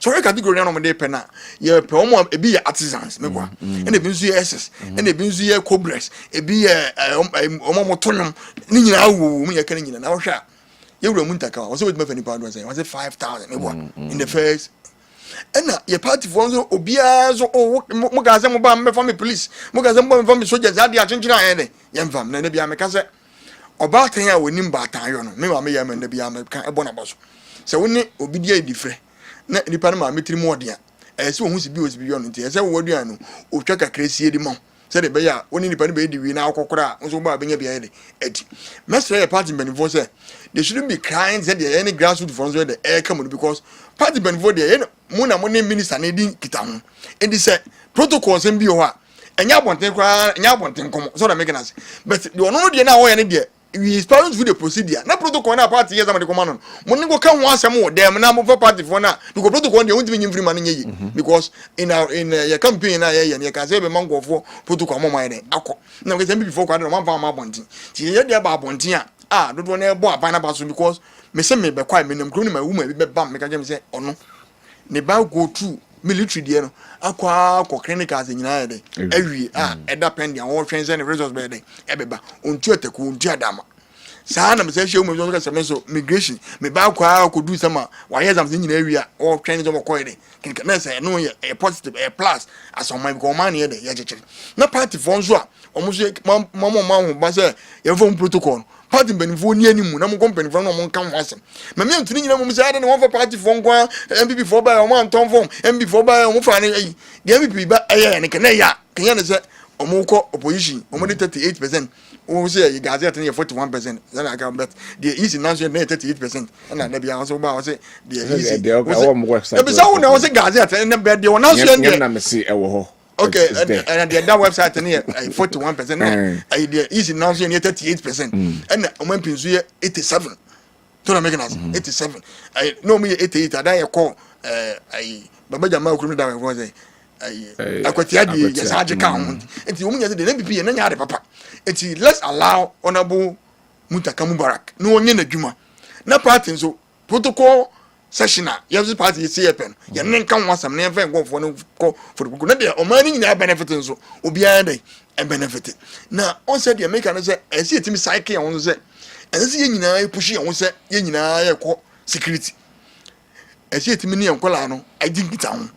Speaker 8: so we category na mo dey pe na ye pe omo e bi artisans me kwa ena bi nso ye SS ena bi nso ye cobras e bi ye omo motonum ni nyina awu mu ye kan nyina na wo hwa ye wura mu ntaka wo so we mafani pa do say was 5,000 me kwa in the first ena ye party for nso obia so mo ga se mo ba me from police mo ga se mo ba me from soldiers ade achenchina ene ye mfam na bia me ka se oba tan ya wonim ba tan yo no me ma me ya me na bia me kan ebo na boso se woni obi dia difre na nipa na ma metiri mu ode a se wo hu si bi yo no nti se wo wadua no o twa kakra sie di mo se de be ya woni nipa na be di wi na akokora nso ba benya bia ede edi mesre party benefo se they shouldn't be crying say there any grassroots funds where the air come because party benefo there mu na mo ne minister na di kita ho edi se protocols em bi ho a enya bonten kwa enya bonten komo so na make na but the ono de na wo ye ne de we parents through the procedure na protocol na party yes am de command mo ne go kan ho asem wo dem na mo for party for na because protocol de won't be nyim free man nye because in your campaign na ye ne ka say be mango for protocol mo man akọ na we say before kwa na man fa ma bontin ti ye de ba bontin a dodo na ebo aban na ba so because me say me be kwa me nem kro ni ma woman be bam me ka je me say ono ne ba go through military de no akwa clinicals nyina de awie e depend on what trends and results be de e beba ontu ataku ontu adama saa na me say hwe mu so ka so migration me ba akwa ko do sama wa ye zamse nyina awie all trends mo ko de kinka na say no ye positive a plus as on my go man ye de ye chechire na party for nso a omo so mama ba say ye form protocol party benefo ni animu na mo company for no mo kan wasem ma me ntuni nyina mo say ade no for party for nkwa MPP for ba o man ton form MPP for ba o mo fa ne yi the MPP ba eye ne kana ya kanya ne say o mo ko opposition o mo de 38% o say you gazette ne 41% then I can bet the easy national ne 38% na na bia so ba o say the easy
Speaker 4: o mo website
Speaker 8: e be so na o say gazette ne be de o na so
Speaker 4: ne na me see e wo ho.
Speaker 8: Okay, and that website near 41%. The easy now near 38%. And when Pinsu 87. So making us 87. I know me 88. I call Baba Jama Kurunda was I quite the Yasaja count. And the woman the MPP and any papa. And let's allow honorable Mutakamu Barak. No one in the Juma. Na party so protocol. Session yes party is here pen ye nen kan wasam ne fa go for the na de o mani na benefit so obi an dey and benefit na on said the make an say e see etimi cycle on say and say ye nyina e push ye on say ye nyina ye ko security e see etimi ne enkola no I think it on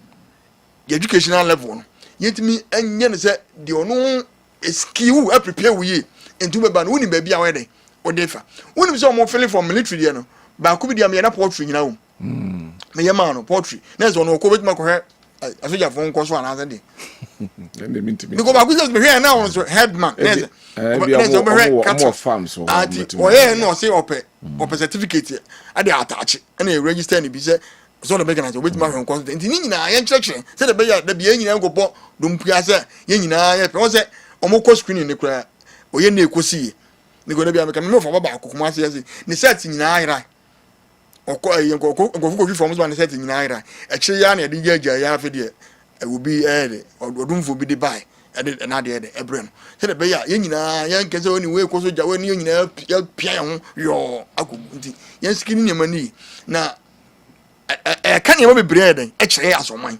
Speaker 8: the educational level no ye etimi enye ne say the ono skill e prepare we into be ban woni ba bia we dey o dey fa woni so mo feeling for military there no ba ku bi dia me na poetry nyina wo me yema no poetry na so no ko betima ko he asoja fo nko so ana de
Speaker 4: then they mean to me
Speaker 8: because ba ku just be here now so headman
Speaker 4: be more farms so
Speaker 8: o ye no say ope certificate ade attach na register ni bi say so no be gana so betima hwe nko so nti ni nyina ye nchekire say de be ya de be nyina go bo dompua say ye nyina ye pe o say omoko screening ni kura o ye na ekosi ni go na bia me ka me fo baba akokoma say ni set nyina ayra oko yenko from so na setting nyina ira e kire ya na de gya ya fe de e will be odumfo bi de buy ade na de ebre no se de be ya ye nyina ye nkese oni we ko so ja we ni ye nyina ya pia ho yo akogu nti ye skini nyama ni na kan ye be bre den e kire asoman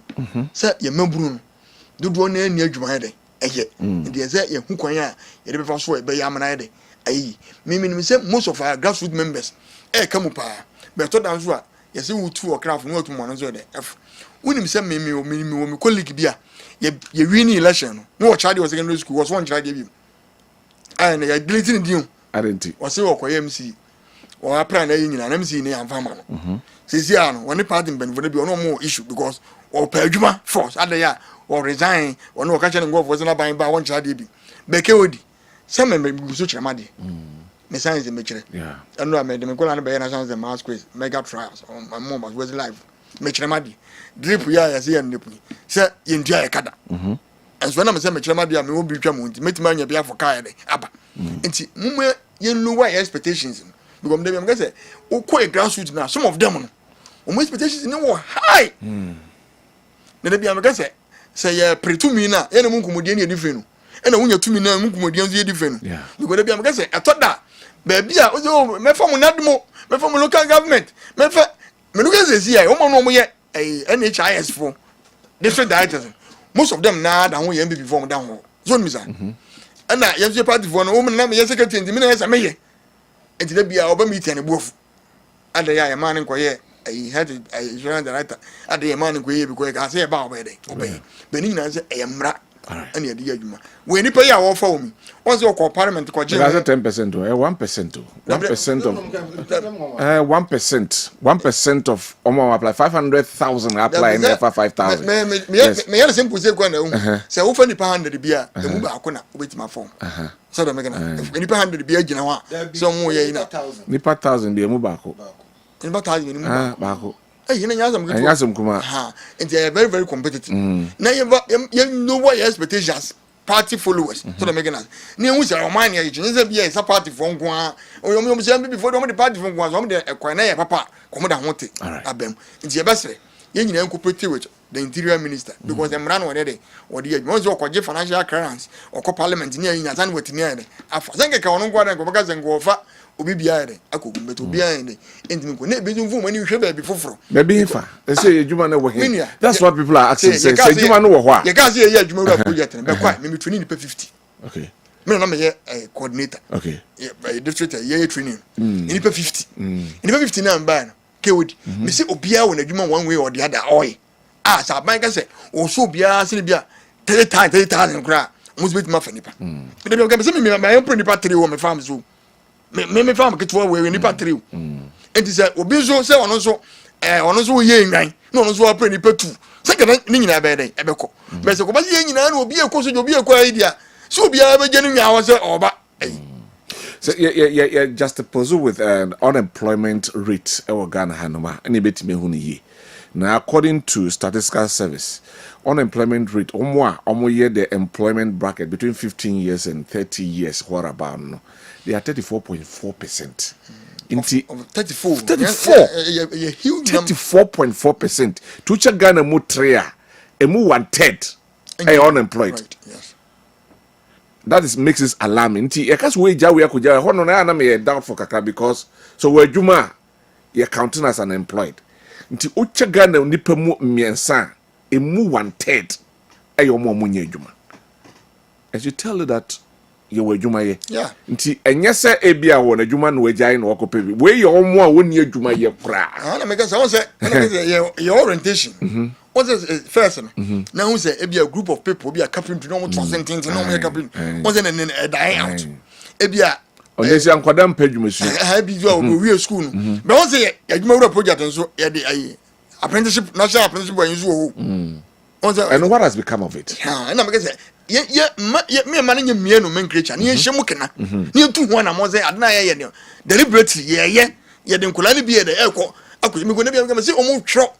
Speaker 8: se ye maburu no dodo na ani adwuma den eye de se ye hu kwan a ye de be fa so e be ya amana de ayi me say most of our grassroots members come up but to dan so a ye say we two craft no to mo no so de f unim say me colleague bia ye win election no charge was secondary school was one charge bi and ya deleting dim
Speaker 4: arenti
Speaker 8: was say okoye MC or apply na nyina na MC ne amfa ma no sisi ano woni party ben for bi ono mo issue because or per adwuma force adaya or resign or no ka che ngo for na ban ba one charge bi beke odi some me so chiramade me science me chire
Speaker 4: yeah
Speaker 8: eno am de me kola na be na science mass quiz mega trials on my mom was live me chiramade drip ya say en nepu say ye ndia e kada enso na me say me chiramade am me wo bi twa mo nti metima anya bia for kai de aba nti mumme ye lower expectations because me dem say o ko e grassroots na some of them no o expectations no were high na de bia me say ye pretumi na ye ne mu nkomodie ne edife no ena wunya tumi na mu nkomodie nso ye edife no because de bia me say etoda ba bia o me fa mu nadmo me fa mu local government me fa me no say see ai o mo no mo ye NHIS for district directors most of them na da ho ye MPP form da ho zone misa ena ye so party for no o me na me ye secretary ndi me na ye sa me ye enti de bia oba meet ane bofu ada ya man nko ye had a general director ada ya man nko ye because ka say ba obede obey be ni na say e mra ane ade ya adwuma we ni pa ya wo fa o mi won say ko parliament ko je
Speaker 4: 10% or 1% 1% of 1% of omo apply 500,000 apply never 5,000
Speaker 8: me ya simple say ko na o say wo fa ni pa 100 bia e mu ba ko na obetima form so da megana ni pa 100 bia gina wa so mo ye ina
Speaker 4: ni pa 1,000 bia mu ba ko
Speaker 8: ni pa 1,000 ni mu
Speaker 4: ba ko
Speaker 8: ina nyazam gitu
Speaker 4: nyazam kuma
Speaker 8: and they are very very competitive now you know what your expectations party followers so the megana ni hu say oman ya you say bia is a party for nko o yo say before the party for nko so the ekwan na ya papa komo da hote abem nti e besere ye nyina nkoprete with the interior minister because the mran were there or the ones who koje financial clearance or parliament ni yin atan wetini ere afa senke ka wono ngwa nko baka zengo fa obi bia ere akogu beto bia ene enti nko na ebezu mfu mani hwe ba bi foforo
Speaker 4: na bi fa say ejuma na working that's what people are asking say ejuma no wo ho a
Speaker 8: ye ka say ye ejuma wura project na be kwa me training ni 50
Speaker 4: okay
Speaker 8: me na me ye coordinator
Speaker 4: okay
Speaker 8: district ye training ni 50 ni 50 na mba na kewodi me say obia wo na ejuma one way or the other oy sa ban ka say o so bia se bia 3,000 kra must be ma fa nipa me dem ka say me pro nipa 3 wo me farm so me farm ketwa we nipa 3 enti say obi so say ono so ye nwan na ono so pro nipa 2 say ka ni nyina be den e be ko be say ko ba ye nyina na obi ekoso obi ekwa idea so obi a be je ni nwa wa say oba
Speaker 4: so yeah just to pursue with an unemployment rate e Ghana hanoma ani betime hu ni ye. Now, according to Statistical Service, unemployment rate, omo year the employment bracket between 15 years and 30 years, what about no? They are 34.4%.
Speaker 8: 34.
Speaker 4: 34.4%. Tucha Ghana mu trea, emu 1/3 unemployed.
Speaker 8: Right, yes.
Speaker 4: That makes it alarming. Because we akuja, hono na na me doubt for kaka because so we juma you're counting as unemployed. Nti ucha Ghana nipa mu miensa emu 1/3 ayo mo munye adwuma. As you tell you that you were adwuma ye.
Speaker 8: Yeah.
Speaker 4: Nti enye se ebia wo na adwuma no wagyae na wakope bi. We ye omo a woni adwuma ye kra.
Speaker 8: Na make say your orientation. What is first now who say ebia group of people be a carpenter no to sentin no me carpenter. What is die out. Ebia
Speaker 4: onesi ankwada mpedwuma su
Speaker 8: ha bi zo we school no but won say adwuma wura project nso ye de ayi apprenticeship national apprenticeship boy nso wo
Speaker 4: and what has become of it
Speaker 8: and I say me man nya mie no men creature ne hye mu kena ne tu ho na mo say adna ye ne deliberately ye de nkola ne bi ye de ekọ akọ me go ne bi am say omo twro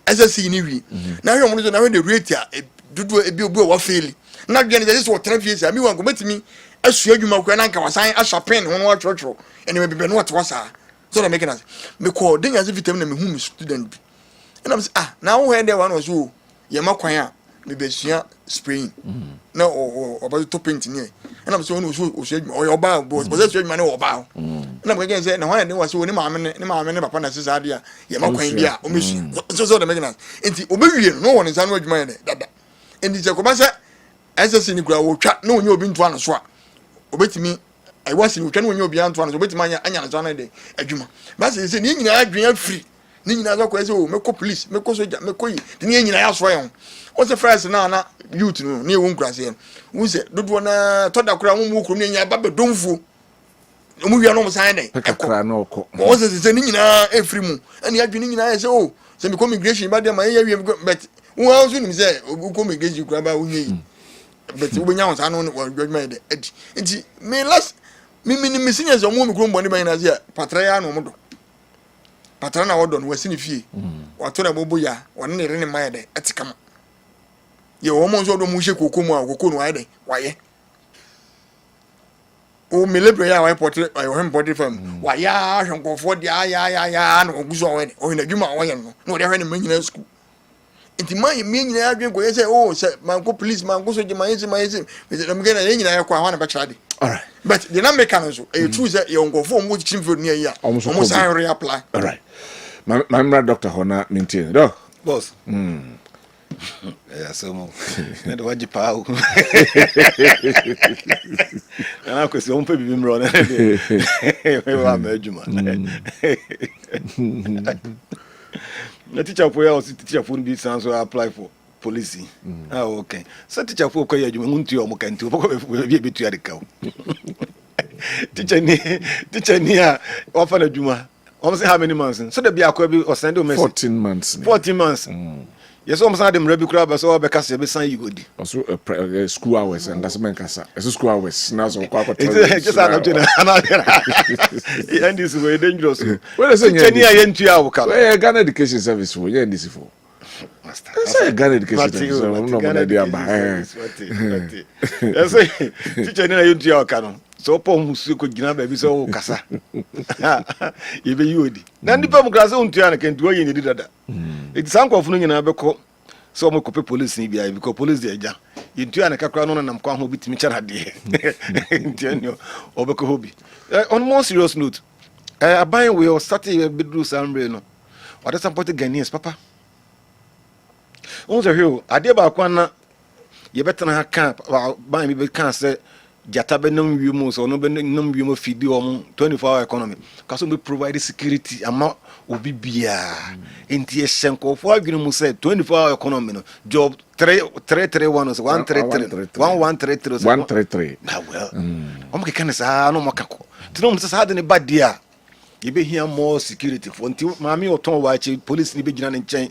Speaker 8: SSC ni wi na hwe omo so na hwe the rate a dudu ebi obi wa fail na dwane dey so 3 years mi wan go metimi asu adwuma kwa na nka wasan asha pen ho no atwotwo ene me bebe no what wasa so that make us me call den as vitamin na me hu student bi and I'm say na wo he dey one was o ye makwan a me be shia spraying na o ba to paint ni na me say onu so o oba bo so say ma na oba na me say na hwan ne was oni ma me ne papa na sisa ade a ye ma kwan bia o mesu so the maintenance enti o be wie no won nsa no adwuma ye dada enti je ko ba say SSC ni kura wo twa na onye obi nto ano so a obetimi I was in return when you be Antoine, so wait, my Anya de Ajuma. But they say, Nina, I drink free. Nina, make police, make Koi, the Nina house round. What's the first now? You to know, near one grass here. Who said, don't want to talk that crown, who come in, but don't fool. We are almost signing. What's the Nina every moon? And you have been in I say, oh, some become immigration, but my area, but who else will say, who come against you, grab out with me. But when you are on what you made it. It's me last. Mimi seniors o mu mikro mboni ban na zia patraya no modo patra na wodo no wasini fie wato na bobo ya wone ne rene maye de etikam ye wo mo nso do mu hye kokomu a kokonu aye de waye o melebre ya waye portrait ayo hem body fam waya hwenkofo de ya no oguso waye de o na dwuma waye no de hwe ne manyina school inti man me nyina adwen ko ye say oh say man ko police man ko soje man yesi me gena ye nyina ya ko ahwa na be trade.
Speaker 4: All right.
Speaker 8: But the name mechanism, a true that you go for much chimford near ya. Almost reapply.
Speaker 4: All right. My Dr. Hona Ntie. Do.
Speaker 5: Boss. Yeah, so mo. Na do waji pa o. Na ko se on pe bi mro na. We wa ma adwuma. Na teacher for ya o teacher for bi san so apply for police. Ah, okay. So teacher for ko ya adwuma ntu o mo kan ntu bi betu ya de ka. Teacher ni a offer na adwuma. Almost how many months? So the be akwa or send o message
Speaker 4: 14 months.
Speaker 5: 14 months. Yes, almost had them rebi crab so be kase be san you go di.
Speaker 4: Also school hours and that's men kasa. It's school hours. Now so kwa kwa.
Speaker 5: It's just an option. And this way dangerous.
Speaker 4: Well, I say
Speaker 5: Teacher ni a yentu ya wo
Speaker 4: Well, Ghana Education Service for you this for. Say Ghana Education Service. I'm not going to be about.
Speaker 5: Yes, teacher ni a yentu ya wo no. So po musu ko gina ba bi so kasa. Ye be yodi. Na ndipa mu grase untu ya na kentu ayi ni dada. It sanko funu nyina be ko so mo kope police ni bia because police dey ja. Yentu ya na kakra no na nam kwa ho bitimi chara de. Ntianyo obeko hobi. On more serious note, aban we started bedru sambre no. What support Ghanaians papa. On the hill, ade ba kwa na ye betena ha kan ban mi be kan say Jata be nam wiemo so no be nam wiemo fidi o 24-hour economy kaso be provide security ama obi bia enti ehyenko fo adwene mu say 24-hour economy no job 331 133 133 na well o can say no makako tino mu say hade ne badia ye be hia more security for enti maami oton wa chi police ni be gina ne nchen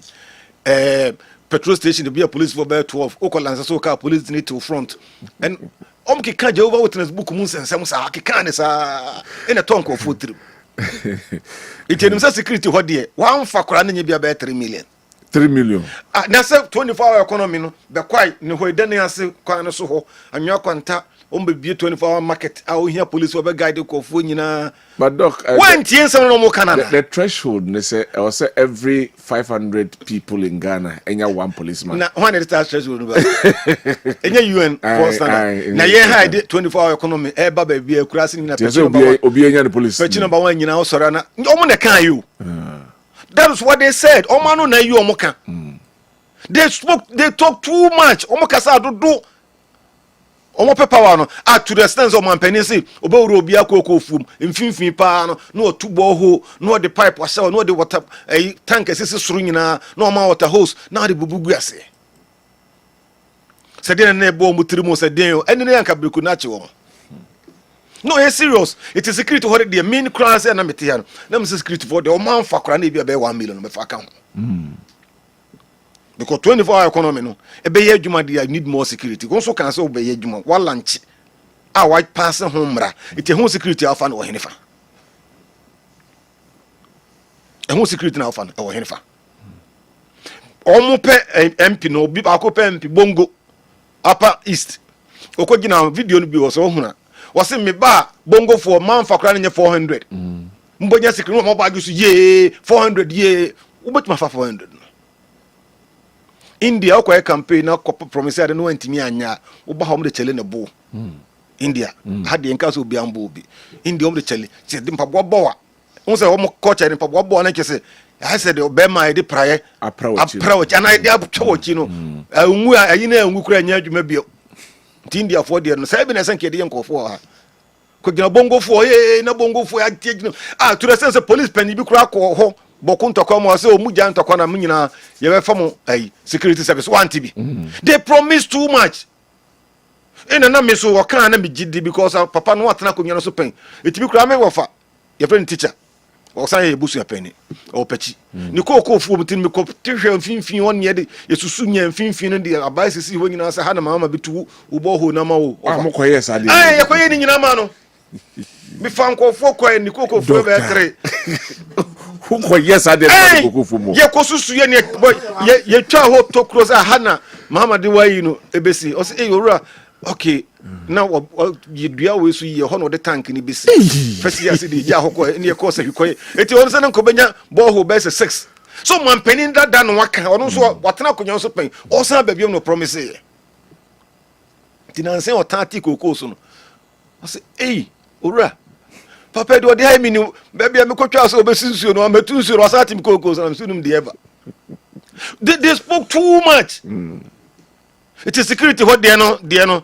Speaker 5: petrol station be a police for about 12 okolansa so car police need to front and Omki Jehovah Witness book Musa and Samusa Kikan is in a tongue of food. It is security what dear. One for crying you be about 3 million.
Speaker 4: 3 million.
Speaker 5: Now, 24-hour economy, no, the quite no way then I say, Quanaso, and your quanta, be 24-hour market. I will hear police over guide you for
Speaker 4: But doc,
Speaker 5: when no more Canada.
Speaker 4: The threshold, they say, I will say every 500 people in Ghana, and you one policeman.
Speaker 5: Now, when is that threshold? And you UN force now, you had 24-hour economy, baby, a crossing in a
Speaker 4: the police.
Speaker 5: But number one, you know, Sorana, no one can you. That is what they said. Omano na you omoka. They talk too much. Omoka sa do. Omo pepa no to the extent of man penisi obewuro obi akoko fum mfimfin pa no otu boho no the pipe wase no the water tank esisi suru nyina no ma water hose na the bubugu ase. Se den na ebo mutiri mo se den o eni na yanka beku na che wo. No, it's serious. It is security for the main class and I'm here. Let me say security for the man for crying be about 1 million of account. Because 24-hour economy no. Ebe ye juma dia need more security. Also can say obey ye juma. One lunch. A white person home ra. It a home security alpha or henifa. A home security na alpha or henifa. Omo pe MP no bi ba ko pe MP Bongo Upper East. Okogina video no bi wo so huna. Was me ba Bongo for man for crying 400. Mbonya security mo ba gisu ye 400 ye. Ubet ma 400. India okwa campaign na promise ade no antimi anya wo ba hom de chele ne bo India had the nkaso obi ambo obi India hom de chele se de mpaboa bowa won se hom culture ne mpaboa bowa na kese I said obe ma e de praye approach and I dey approach no unwu ayi na unwu kura nya adwuma bio India for there no say be na san kede yankofo ha ko gina bongo fo na bongo fo ya tie to the sense police penny bi kura ko ho bokunto ko mo say o mu jan to ko na munyina ye be fam security service want to be they promise too much ina na me so wakran na me gidi because papa no atena ko nyano so pen etibi kura me wofa your friend teacher o san ye busu ya pen o pachi ni ko fu mutin me ko tihwe mfimfin won ye de yesusu nya mfimfin no de abai sisi ho nyina sa ha na mama bitu ubo ho na ma wo
Speaker 4: mo ko yes ade
Speaker 5: ye ko ye ni nyina ma no mi fan ko fo ko ni ko fu be kre
Speaker 4: who ko yes ade ko fu mo
Speaker 5: ye ko susu ye ni ye twa ho to close ha na mama de wa yi no ebesi o say owura okay now you dua we so ye ho no de tank ni besi first year se de ja ho ko ni e ko se ko eti on se na ko benya ball ho be 6 so man penin da no waka ono so watena konyo so pen o san ba biom no promise ye tinanse o tanti kokoo so no o se owura papa do de ha mi ni baby me ko twa so be sinsuo no ametu nsuo no asati mi kokoo so na sunum de eba they spoke too much it is security what they know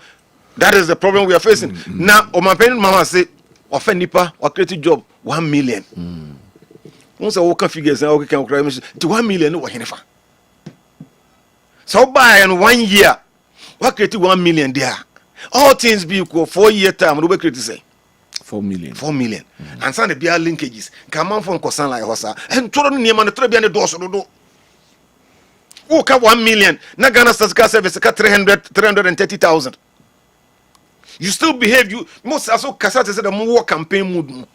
Speaker 5: that is the problem we are facing now o man pen mama say ofa nipa o create job 1 million won say wo ka figures na o kan kra me 1 million no wo henefa so buy in 1 year what create 1 million there all things be equal 4 year time no be create say 4 million and some the bia linkages can man for nkosan like hosa and toro ni ma no toro bia ne do so do who ka 1 million na Ghana Statistical Service ka 330,000 you still behave you most also kasate say the more campaign mood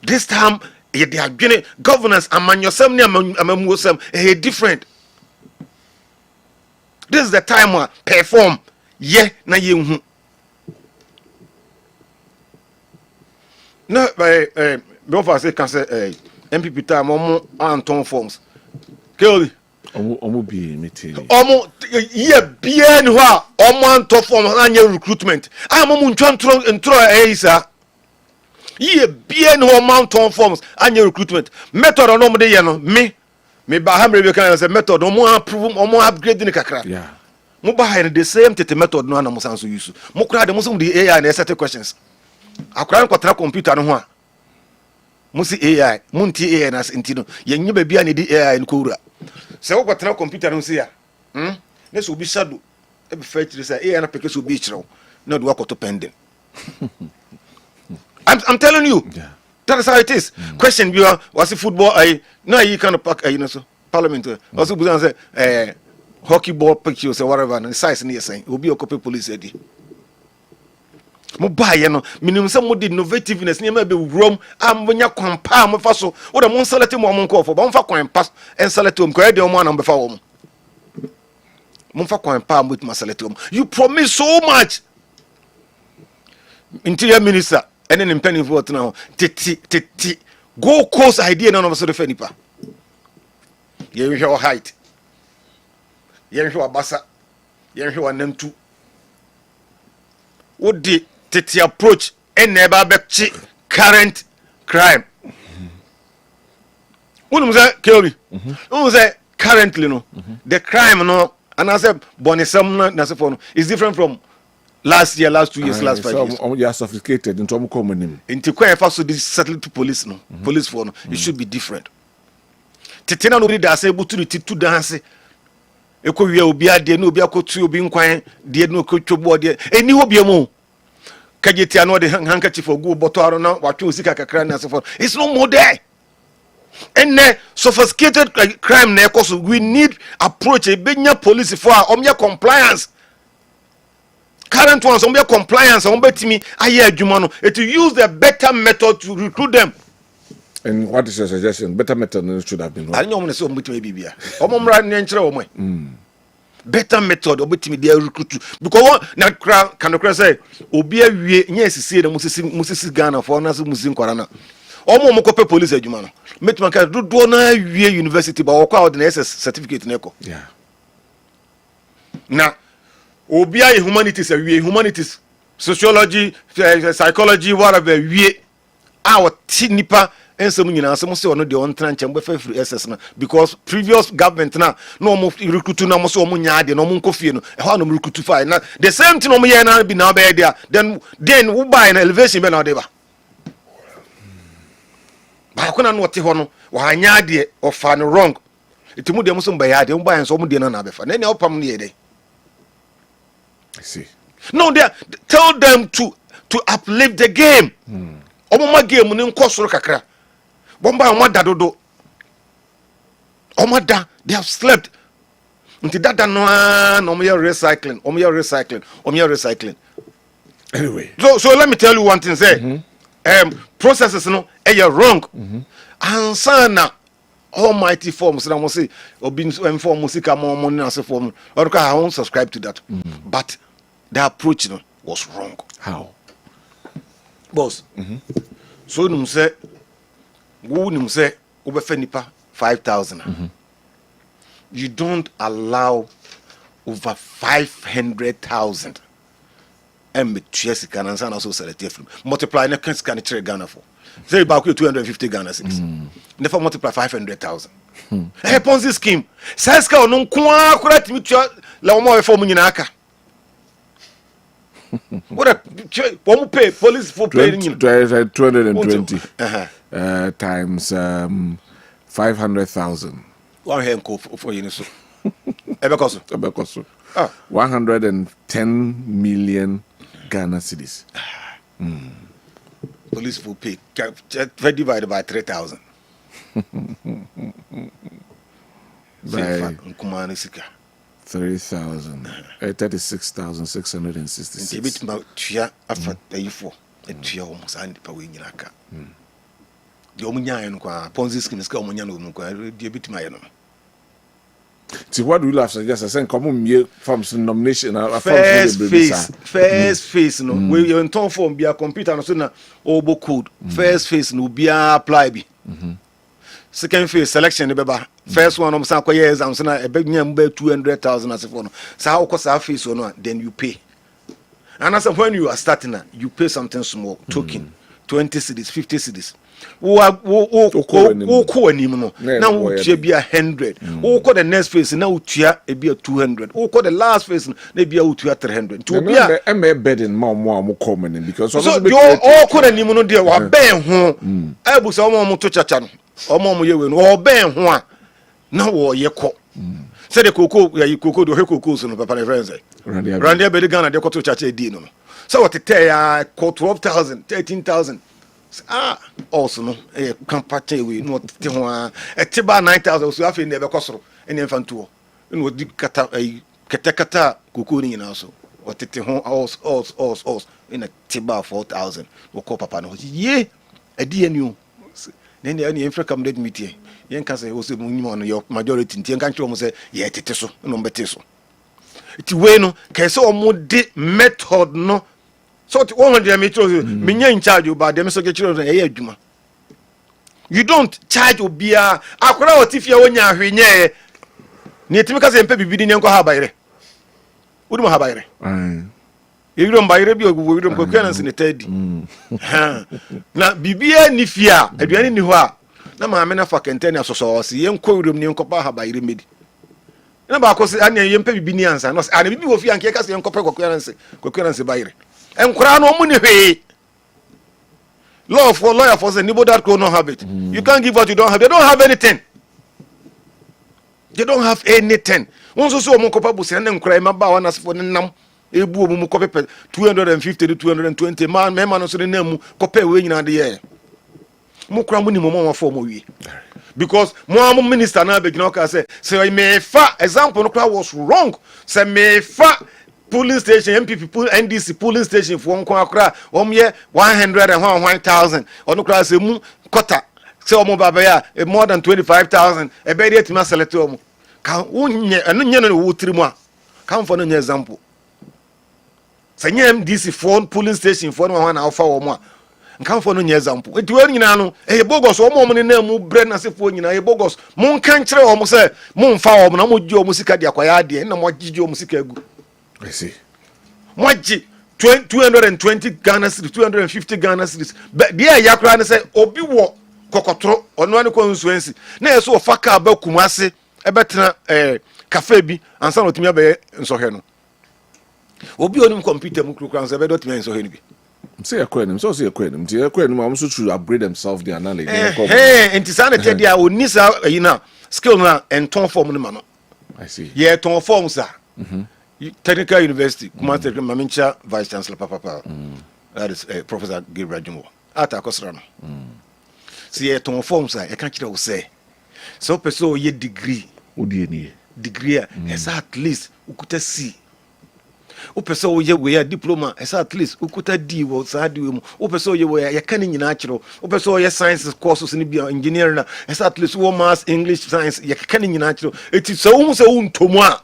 Speaker 5: this time they are getting governance among yourself ni among yourself different this is the time where perform na ye hu no be offer say can say MPP time Anton forms Kelly
Speaker 4: omo bi meeting
Speaker 5: omo ye bia ni ho a omo Anton forms anya recruitment amomu ntro isa ye bia ni ho Anton forms anya recruitment method no mo de ye no me ba ha mre be kan say method omo approve omo upgrade ni kakra
Speaker 4: yeah
Speaker 5: mo ba ha the same tete method no na mo san so use mo kura de mo so the AI na set questions akran kwatra computer no ho a mo si AI mo nti AI na nti no ye nyi ba bia ne di AI no ko wura se wo kwatra computer no si ya ne so bi shadow e be fa chire say AI na peke so bi chire na do akoto pending I'm telling you that is how it is question bi was football no you kind of pack no so parliament also busan say hockey ball pictures or whatever and size near saying obi okope police edi mo baye no minimum say mo di innovativeness near be rom ambonya kwampa mo fa so wo da mo select mo nko fo ba mo fa kwampa en select mo ko e de mo na mo fa wo mo fa kwampa mo ma select mo you promise so much interior minister and then penny vote now titi go course idea none of so the nipa ye hwe your height ye hwe abasa ye hwe wanamtu wo di titi approach and never be current crime wonu say kelly wonu say currently no the crime no and I say bonisam na say for no is different from last 2 years last 5 years
Speaker 4: you are sophisticated into am come nim
Speaker 5: into kwa fa so this settle to police no police for no it should be different titi na no read say butu titu dance eko wi obi ade na obi akotu obi nkwan de na okotwobo de eni ho biemu kageti ano de handkerchief ogu botoro na watwe osika kakra na so for it's no more there and sophisticated crime na ekoso we need approach e benya police for omya compliance current ones omya compliance ombetimi aye adwuma no it use the better method to recruit them.
Speaker 4: And what is your suggestion? Better method should have been.
Speaker 5: I know when I say ombetimi bibia omomra nyenkyere omwe better method obetimi dey recruit because na can say obi awie nya sisi na musisi Ghana for na so musin kwara na omo kope police adwuma no metima ka do na wie university ba wo kwa ordinary certificate na eko
Speaker 4: yeah
Speaker 5: na obia humanities wie humanities sociology psychology whatever wie a nipa ensem nyina asem se ono de on tranche mbe fa free ss na because previous government na no mo recruit na mo so mo nya de no mo nkofie no e ho no recruit fa na the same thing no mo ye na be na be there then wo buy na elevation be na de ba ba ko na no te ho no wa nya de ofa no wrong itimu de mo so mba ya de mo buy so mo de na be fa na ne opam ne ye de
Speaker 4: I see.
Speaker 5: No, they tell them to uplift the game. Omoma game ni nkosoro kakra. Bomba omada dodo. Omada they have slept. Until that no recycling. Recycling.
Speaker 4: Anyway.
Speaker 5: So let me tell you one thing say. Processes no wrong. Ansana almighty forms na mo say obi inform musika mo na se form. Or I won't subscribe to that. But the approach was wrong.
Speaker 4: How?
Speaker 5: Boss. So num say obefa nipa 5,000. You don't allow over 500,000. And Chesi can answer also select multiply na can scan Ghana for. Say about 250 Ghana cedis. Never multiply 500,000. Hey, Ponzi scheme. Saska on kwa correct me la omo form nyina aka. What one pay police for paying
Speaker 4: 220 times 500,000.
Speaker 5: One hand for you so. Ebekoso.
Speaker 4: 110 million Ghana cedis.
Speaker 5: Police will pay divided by 3,000.
Speaker 4: By
Speaker 5: 3,000.
Speaker 4: 36,666.
Speaker 5: Debit ma tua afa tayifo. Tua almost and pa we nyina ka. The omunya no kwa Ponzi scheme ska omunya no kwa debit ma ye no.
Speaker 4: See, what do you have suggest? I said, come on, from some nomination.
Speaker 5: First phase, no. We you turn form be a computer no so na obo code. First phase no be apply be. Second phase selection beba. First one say akoye exam so na e be nya mba 200,000 as for no. So how cost that phase no then you pay. And as when you are starting you pay something small token 20 cedis 50 cedis. Wo anim no na wo tua bi 100 wo ko the next phase na wo tua e bi 200 wo ko the last phase na bi wo tua 300 to bi a
Speaker 4: burden mo common because
Speaker 5: so yo ko anim no de wa ben ho abu so mo to chacha no mo ye we no wo ben ho a na wo ye ko say the koko do he koko so no papa na friends randia be Ghana de ko to chacha di no so what tell ya ko 12,000 13,000 also no can party we no te ho a etiba 9,000 so afi ne be kosoro ene mfantuo no di kata kata kuku ni na so otete ho all in tiba 4,000 wo ko papa no ye adi enu ne ne enfra kam let meeting yen ka say wo se mu nyimo no your majority ntie kan kiro mo say ye tete so no mbete so ti we no ka say o mo de method no so 100 meters me nya in charge about them so get adwuma. You don't charge obia akora otifia wonya ahwenye ne timika se mpa bibidi ne nko ha bayre udum ha bayre yirom bayre bi ogu yirom ko kwana se ne tadi na bibia ni fia aduane ni ho a na ma me na fa kentene asoso se yen ko yirom ne nko pa ha bayre medi na ba ko se anya yen mpa bibi ni ansa no ana bibi wo fia nke ka se yen ko pa ko kwana se bayre enkura no mu ni hwe lawyer for say nibo that could not have it. You can't give what you don't have. They don't have anything. They don't have anything. Once so mo kopa busi na enkura ma ba wana sefo nam ebu omu kopa 250 to 220 man me man so na mu kopa we nyina de ye mo kura mo ni mo ma for mo wi because mo minister na be gina ka say me fa example no kura was wrong say me fa polling station MPP NDC polling station for nko akra omye 101,000 onu kra se mu kota se omo baba ya more than 25,000 e be dey tima select omo ka unye anu nye no wo tiri mu a ka mfo no nye example se nye MDC for polling station for no na ofa omo nkamfo no nye example enti we nyina no e bogus o mo mo ne na mu bre na sefo nyina e bogus mo nkan kire o mo se mo mfa o mo na mo gye o mo sika de akwaya de na mo gye o mo sika agu
Speaker 4: I see
Speaker 5: mo gye 220 Ghana cedis 250 Ghana cedis de ya kra ne se obi wo kokotro ono ne constituency na yeso o faka ba kumase e betena cafe bi ansa no timi abe nsohwe no obi onim computer mu kru kran se be do timi nsohwe ni bi
Speaker 4: say akwanim so say akwanim ti akwanim am so to upgrade themselves their knowledge
Speaker 5: enti sana te dia oni sa yi na skill na enton form ni ma no
Speaker 4: I see
Speaker 5: ye ton form sa technical university kuma te mamincha vice chancellor papa that is professor Gabriel Jumo ata akosra no si ye ton form sa e kan kire wo say so person ye degree
Speaker 4: odie ni
Speaker 5: degree is at least ukuta C o person wo ye we diploma is at least ukuta D wo sa di mu o person ye we ya kan nyina akiro o person ye sciences courses ni bi engineering na is at least wo maths English science ya kan nyina akiro eti so wo se wo ntomu a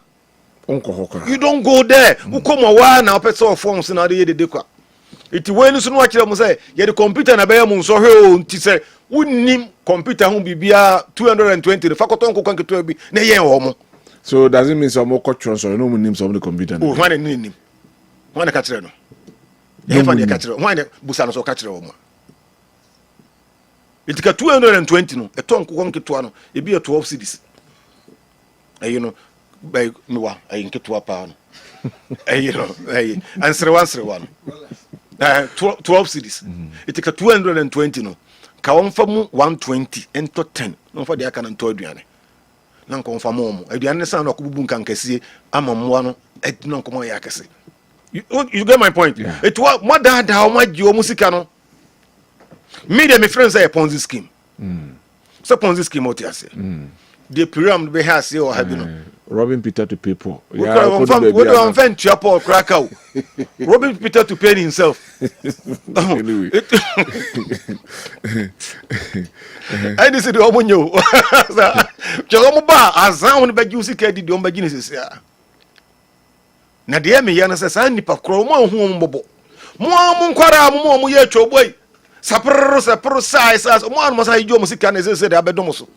Speaker 5: you don't go there who come wa na person forms na de ye de kwa eti we ni so no akiro mu say ye the computer na be ya mu so hwe o nti say wonnim computer hu bibia 220 the faculty nko kan keto bi na ye wo mo.
Speaker 4: So does it mean some more culture so no name some of the computer?
Speaker 5: Oh, why nim? Why na ka kire no? E fa de ka kire. Why na busa no so ka kire wo mo. Itika 220 no, eto nko kon keto no, e bi 12 cedis. You know, by me wa, I keto pa no. You know, answer one. 12 cedis. Itika 220 no. Ka won fa mu 120 ento 10. No fa de aka na nto aduane. Na nkonfa mo aduane san na kububu nkan kese amamwa no edino nkomo ya kese. You get my point? Yeah. It was more than how much you musika no. Me and my friends say a Ponzi scheme. So Ponzi scheme what you say. The program be has say or have you know.
Speaker 4: Robbing Peter to pay Paul.
Speaker 5: Yeah, we don't find Paul Krakow. Robbing Peter to pay himself. Anyway. I decided to open you. Jomoba azan be juicy kedi di omba gini sese ya. Na de me ya na sese an nipa kro mo hu mbobo. Mo nkwara mo ye choboi. Sapro size mo an mo sa ijo mo sika na sese de abedo mo so.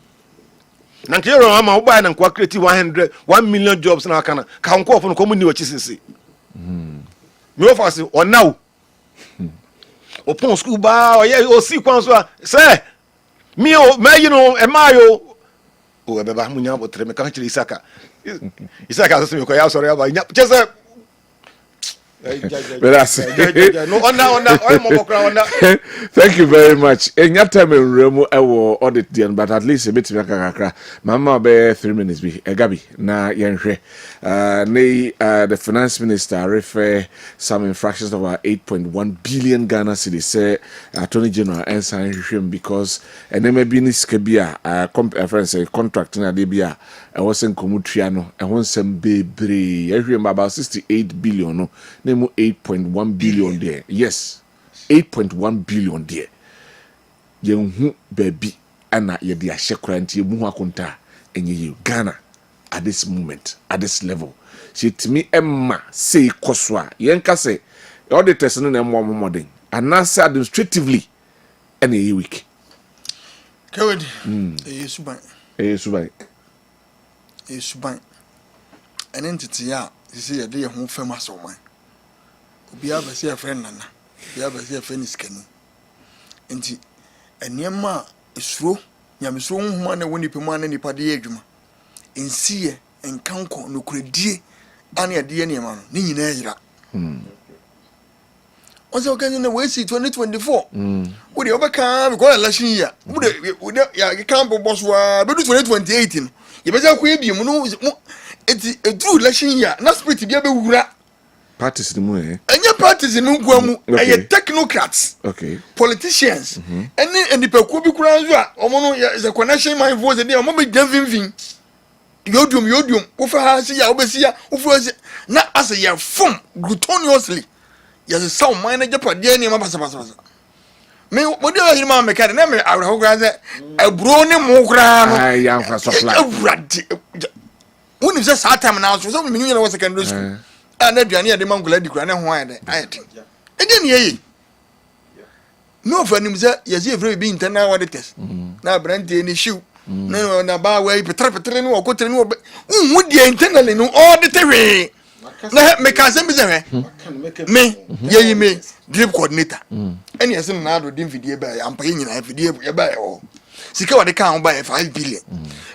Speaker 5: Na nkiro ama wo ba na nkwa create 1 million jobs na aka na ka nko ofo no komu ni wachi sese. Me offer say o now. Opon school ba o ye o si kwan so say me o me you know e ma yo o beba mu nya botre me kan kire Isaka so me ko ya sorry aba nya chese no
Speaker 4: thank you very much. Enya time enremu ewo audit den but at least a bit kakra mama be 3 minutes bi egabi na yenhwe the finance minister refer some infractions of about 8.1 billion Ghana cedis say Attorney General ensign him because enema bi ni skabia friends say contract na de bia e was nkomutua no e ho nsem bebre ehwe about 68 billion no name 8.1 billion there. Yes, 8.1 billion there. Yenhu baby ana ye dia shekranti mu akonta enye you Ghana at this moment, at this level. She to me emma say koswa yenka say auditors no na mo modern and now say administratively any week.
Speaker 8: Kewed
Speaker 4: subai
Speaker 8: an entity ya see a day home famous o man. Obi aba se friend nana obi aba se friend iskani enti eniema esuro nyamesuro nhoma na woni pemu ana nipa de adwuma ensiye enkanko no kuradie ana ade eniema no ni nyina yira onse okanyo na we see 2024 we dey obeka because election year we dey ya kan bo boss wa be 2028 no ye be ja ko ebiem no enti edru election year na spirit bia be wura
Speaker 4: parties the moon, eh?
Speaker 8: And your parties in Unguamu, and your technocrats,
Speaker 4: okay,
Speaker 8: politicians, and the Pecubi Kuranza, Omono is a connection, my voice, and the Omobi Devin Yodium, Ufahasia, Obesia, Ufos, not as a year from glutoniously. Yes, a sound manager, Padiani, Mabasa. Me, what do you hear, Mecca? Never, I will go a brony mogra. I am for supply. When is this time now? So, some million was a can do. And aduane ade mangula di kura na ho ayede ayede ede ne ye no for him say yes every be internal auditors na brand any shoe na ba we petre no okotre no hu die internally no audit we na me ka say me say me ye me drip coordinator any asin na do dim video ba ampa nyina video ye ba o sika wade ka ho ba 5 billion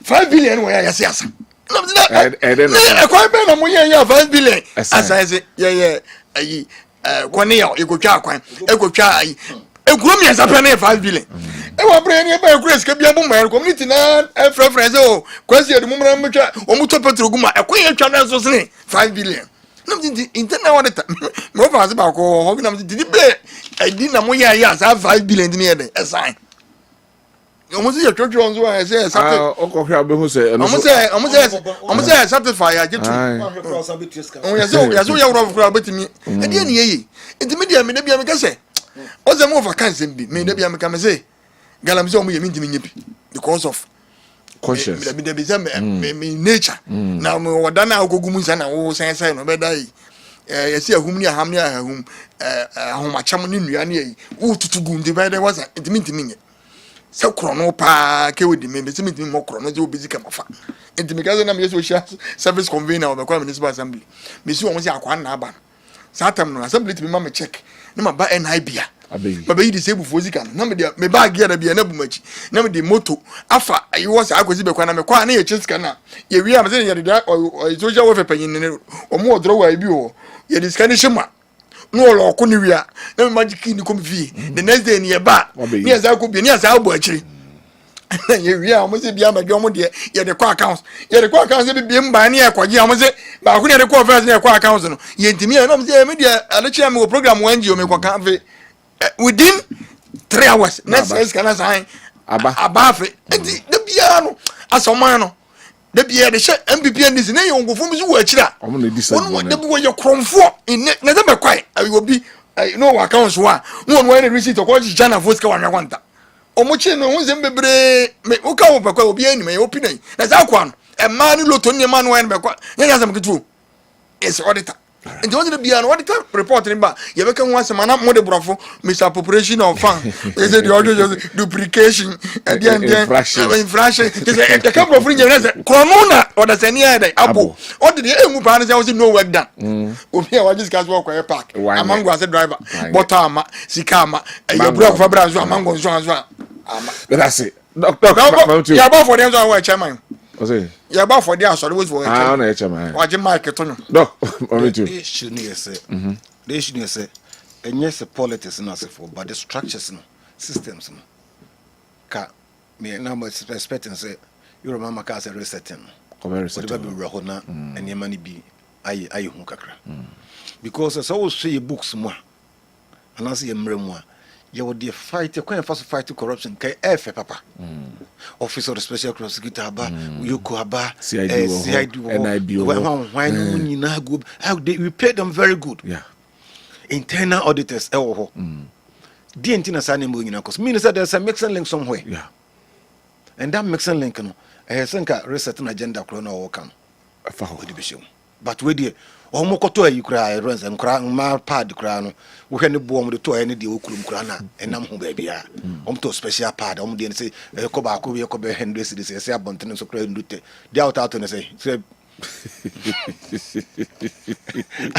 Speaker 8: 5 billion we ya say asa na kwa be na mo ye 5 billion asa say ye ayi kwani ya ekotwa akwan ekotwa ayi ekuro mi asa pe na 5 billion e wa bre ni e ba ekuro sika bia bo ma community na friends o kwasi edu mumra mtwa o muto petro guma ekwan ya twa na so sene 5 billion no di internal auditor me over as ba ko ho bi na di be edi na mo ya asa 5 billion di ne e sign o mo se twotwo onzo a se sate
Speaker 4: o ko hwa be hu se
Speaker 8: o mo se satisfy ya jetu o ya so ya wro fura betimi e de ne ye enti me dia me na bia me ka se o ze mo vacancy bi me na bia me ka me se galam se o mo ye mi ntimi nyebi because of
Speaker 4: conscious
Speaker 8: me me nature na mo wada na agogumu nsa na wo sen no be dai yesi ahum ni aham ni ahum ahomacham ni nua ni yi wo tutugu ndi be dai wasa ntimi nye se krono pa ke wodi me se ntimi mo krono je obezi ka mafa ntimi ka na me yeso service convener of the municipal assembly me si wo mo se akwa na aba satam no assembly timi ma me check na ma ba NIBia baba yi disable for zika na me dia me bag ya da bia na bumachi na me di moto afa ayi wo sa akozi be kwa na me kwa na ye chiska na ye wi am se ye dia social welfare panyin ne o mo odro wa bi o ye diska ni shima no lo ko ni wi a na me magic ni come vie the next day ni ye ba ni ya za ko bi ni ya za abu achiri ye wi a mo se bia ma bi o mo de ye de kwa account se bi mba ni e kwaje a mo se ba ko ni de kwa first ni e kwa account no ye ntimi na mo se me dia alechi am program wan ji o me kwa kan fe within 3 hours next is can sign abafe enti de bia no asoma no de bia de she MPP and this na ye ngofo mi so wo akira
Speaker 4: omo na decide
Speaker 8: won de wo ye kromfo na de be kwai obi no accounts wa won wo na receipt ko ji jana vote ka wanwa kwanta omo chi no won zem bebre me wo ka wo be kwai obi ani me opi na na za kwa no e ma ni loto ni ma no wa be kwa ye ya sam kitu is auditor and the bia no what the report in ba ye be kan wan se mana mo de brofo misappropriation of fund they say the audio just duplication and then infraction the kan brofo ni say kromona or the senior dey abo o de emu pa na say no work done obi a wa just gas work kwa park amango as driver but ama sika ama ye brok for brazo amango so ama
Speaker 4: that's it doctor
Speaker 8: ya ba for them so wa chairman
Speaker 4: say
Speaker 8: ya ba for there sorry wait for
Speaker 4: ah na chairman
Speaker 8: wa je mic to no
Speaker 4: no me too
Speaker 5: they should say and yes politics no say for but the structures no systems no ka me na mo expecting say you remember ka say resetting
Speaker 4: resetting
Speaker 5: be rahona and ye mani bi ayi hu kakra because so we see books mo and as ye mrem mo you would fight a first fight corruption kai papa office of the special prosecutor aba you ko aba CID NIB why no nyina go how we pay them very good internal auditors ho the internal sign mo nyina cause mean that there's a mixing link somewhere and that mixing link no think resetting agenda kro na wo kan afa ho di be but we dey omo koto ayi kura runs and kura ma pad kura no wo hwe ne bo omo de to ayi ne de okurum kura na enam ho ba bia omo to special pad omo de ne say ko ba ko we ko be 100 cedis say abonten so kura ndute de out ne say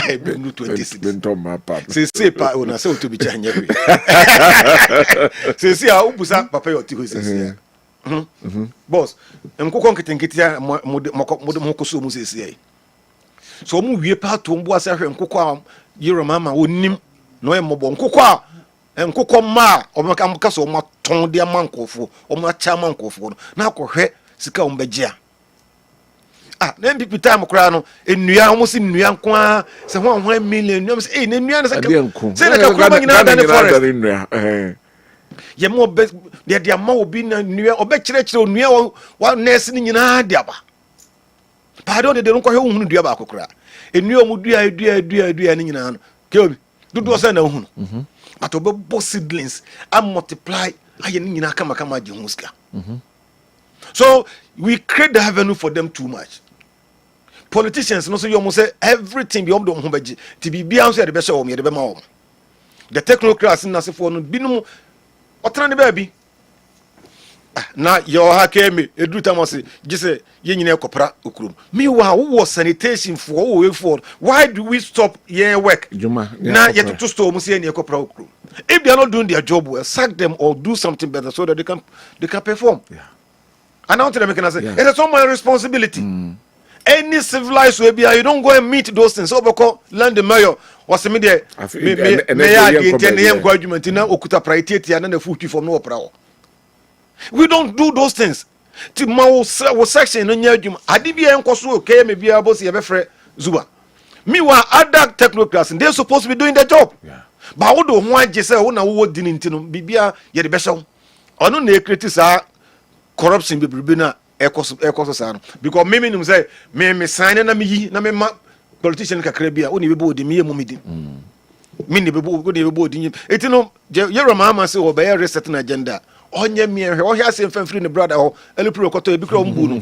Speaker 5: I be no 20 cedis
Speaker 4: to ma pad
Speaker 5: say pa ona say to bi chanye we say a ubusa papa yo ti ho say boss nkoko nketinketi mo ko so mu say so mu wie pa to mbo ase hwe nkoko a yero mama onim no e mobo nkoko a nkoko ma o maka so mo ton de mankofo o mo acha mankofo no na akohwe sika o mbegea na MPP time kra no enua o mo si nnua nko a se ho 1 million nua se na nnua na se na ka kuma nyina da ne forest ye mo be de ma obi na nnua obe kire nnua wa nurse ni nyina de aba pardon de nko hwe hunu dua ba kokora enu omu dua ni nyina no ke obi dudu osa na hunu but obo seedlings and multiply aye ni nyina kama je huska so we create the avenue for them too much politicians no so you say everything be om do ho baji ti bibia so de be so om ye de be ma om the technocrats na se for no binum Otrani baby. Na your hakemi edu tamasi jise yenyine kopra okrum. Meanwhile, who was sanitation for way forward? Why do we stop your work? Now yet to store musi any kopra okrum. If they are not doing their job well, sack them or do something better so that they can perform. Yeah. And I want to make an answer. It's not my responsibility. Any civilized way, you don't go and meet those things. So because land the mayor was me there. We don't do those things. Ti ma wo section no nya adwuma. Ade bia enkoso okay me bia boss ye be frɛ Zuba. Meanwhile, other technocrats, they're supposed to be doing their job. Yeah. But what do one just say, when I would didn't Bibia, yet the best. Or no, they criticize corruption, Bibina, Ecosan. Because maybe say, me sign and me, na politician Caribbean, only be bored in me, Mumidi. Mini be bored in you. It's no, your mamma say, obey a certain agenda. Onye me o here say free the brother o elupro koto e bi kro mbu no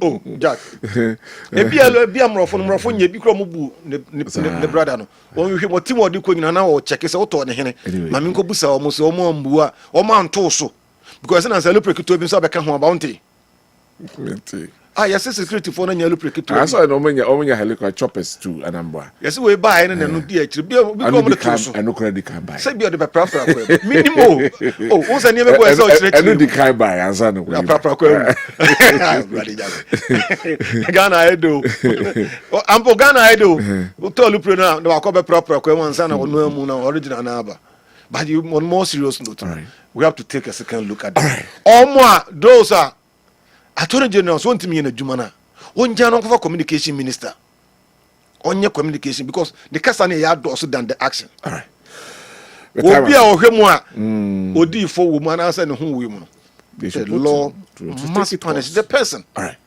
Speaker 5: oh Jack e bi amrofo nya bi kro mbu ne brother no o hwe mo timo de ko nyina na o check say o to ne hene ma me nko busa o mo so o mo mbu a o ma nto so because na say elupro kito bi so be ka ho bounty yes, security for na elupro
Speaker 4: I saw no manya helicopter choppers too anambra
Speaker 5: yes we buy na no di akiri bi ko mo de to so
Speaker 4: I no credit can buy
Speaker 5: say bi o de prapra ko minimum o say ne be go say o chire
Speaker 4: I no di can buy answer no
Speaker 5: prapra ko Ghana edo ampo Ghana edo o to elupro na wa ko be prapra ko answer na ono mu na original na aba. But you on more serious note, we have to take a second look at that. More those are Auditor General want me in a Jumana. On Jan communication minister. On your communication because the Kasane yard also done the action. All right. Obi a ohemwa odi for woman answer no hu women. The law must punish the person.
Speaker 4: All right.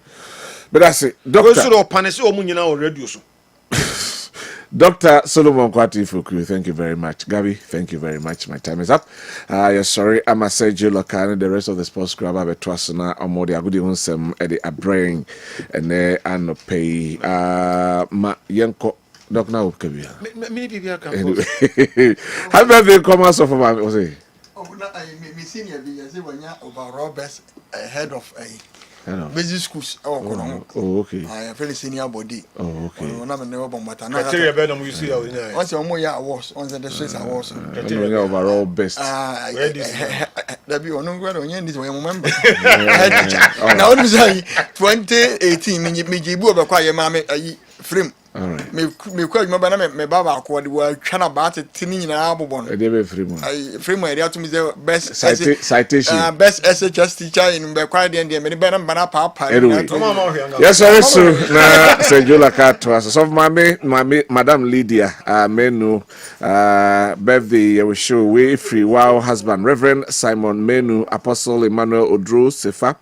Speaker 4: But that's it. Doctor
Speaker 5: should punish omunyina already so.
Speaker 4: Dr. Solomon Kwati Fuku, thank you very much. Gabi, thank you very much. My time is up. Yes, sorry. I'm a Sergio Lokane, the rest of the sports club. I'm a Twasana, I'm more the Agudi Unsem, Eddie Abrain, and they are no pay. Ma Yanko, Doc now, Kabia.
Speaker 5: Many people come.
Speaker 4: How about the commerce of my Jose?
Speaker 8: Oh, me senior, I say, when you're overall best head of a. Basic schools. Oh,
Speaker 4: okay.
Speaker 8: I am very senior body.
Speaker 4: Oh, okay.
Speaker 5: I tell you better you see how it is.
Speaker 8: Once more, yeah, I was on the streets. I was
Speaker 4: overall best.
Speaker 8: There be no good on this way. Remember, now, 2018, me jibu acquire mammy frame.
Speaker 4: All right.
Speaker 8: Me quite my baba called were trying about it, tinning in an album. I frame area to me the best
Speaker 4: citation,
Speaker 8: best SHS teacher in Bequadi and the many better papa.
Speaker 4: Yes, sir. So now, Sergio Lakato, so Madam Lydia, Menu, birthday, we show way free wow husband, Reverend Simon Menu, Apostle Emmanuel Odro Sefa,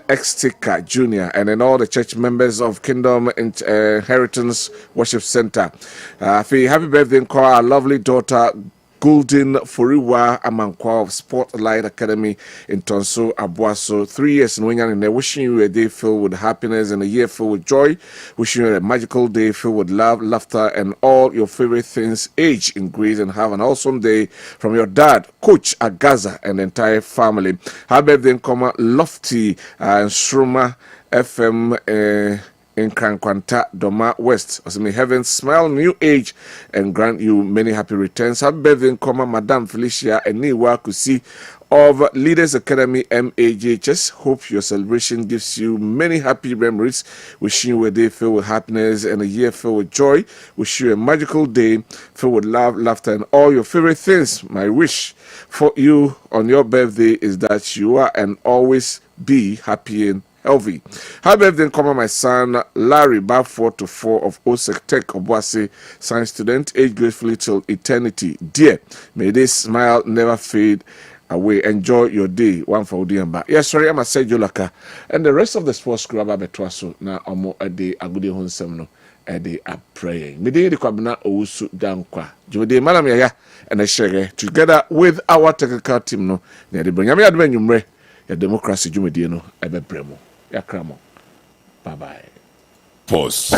Speaker 4: ex-Tika Jr., and then all the church members of Kingdom Inheritance Worship Center. Happy birthday, call our lovely daughter Golden Foriwa Amankwa of Spotlight Academy in Tonso, Abuaso. 3 years in Wingan, and they're wishing you a day filled with happiness and a year filled with joy. Wishing you a magical day filled with love, laughter, and all your favorite things. Age in grace and have an awesome day from your dad, Coach Agaza, and the entire family. Happy birthday, Lofty and Shruma FM. In Krankwanta, Doma West. As may heaven smile new age and grant you many happy returns. Happy birthday, Madam Felicia and Niwa Kusi of Leaders Academy MAJHS. Hope your celebration gives you many happy memories. Wishing you a day filled with happiness and a year filled with joy. Wish you a magical day filled with love, laughter, and all your favorite things. My wish for you on your birthday is that you are and always be happy and healthy. Happy birthday, my son Larry, Bar 4 to 4 of Osek Tech Obuasi, science student, age gracefully till eternity. Dear, may this smile never fade away. Enjoy your day. One for Odiamba. Yes, sorry, I'm a Sergio Laka, and the rest of the sports club Abetwaso na omo ade agudi honsem no ade a praying. Me dey Kwabena Owusu Dankwa. Jode malam ya and a share together with our technical team no. Na de bring me adwen nwumre ya democracy jumedie no ebebremo. Yakramo. Bye bye.
Speaker 9: Pause.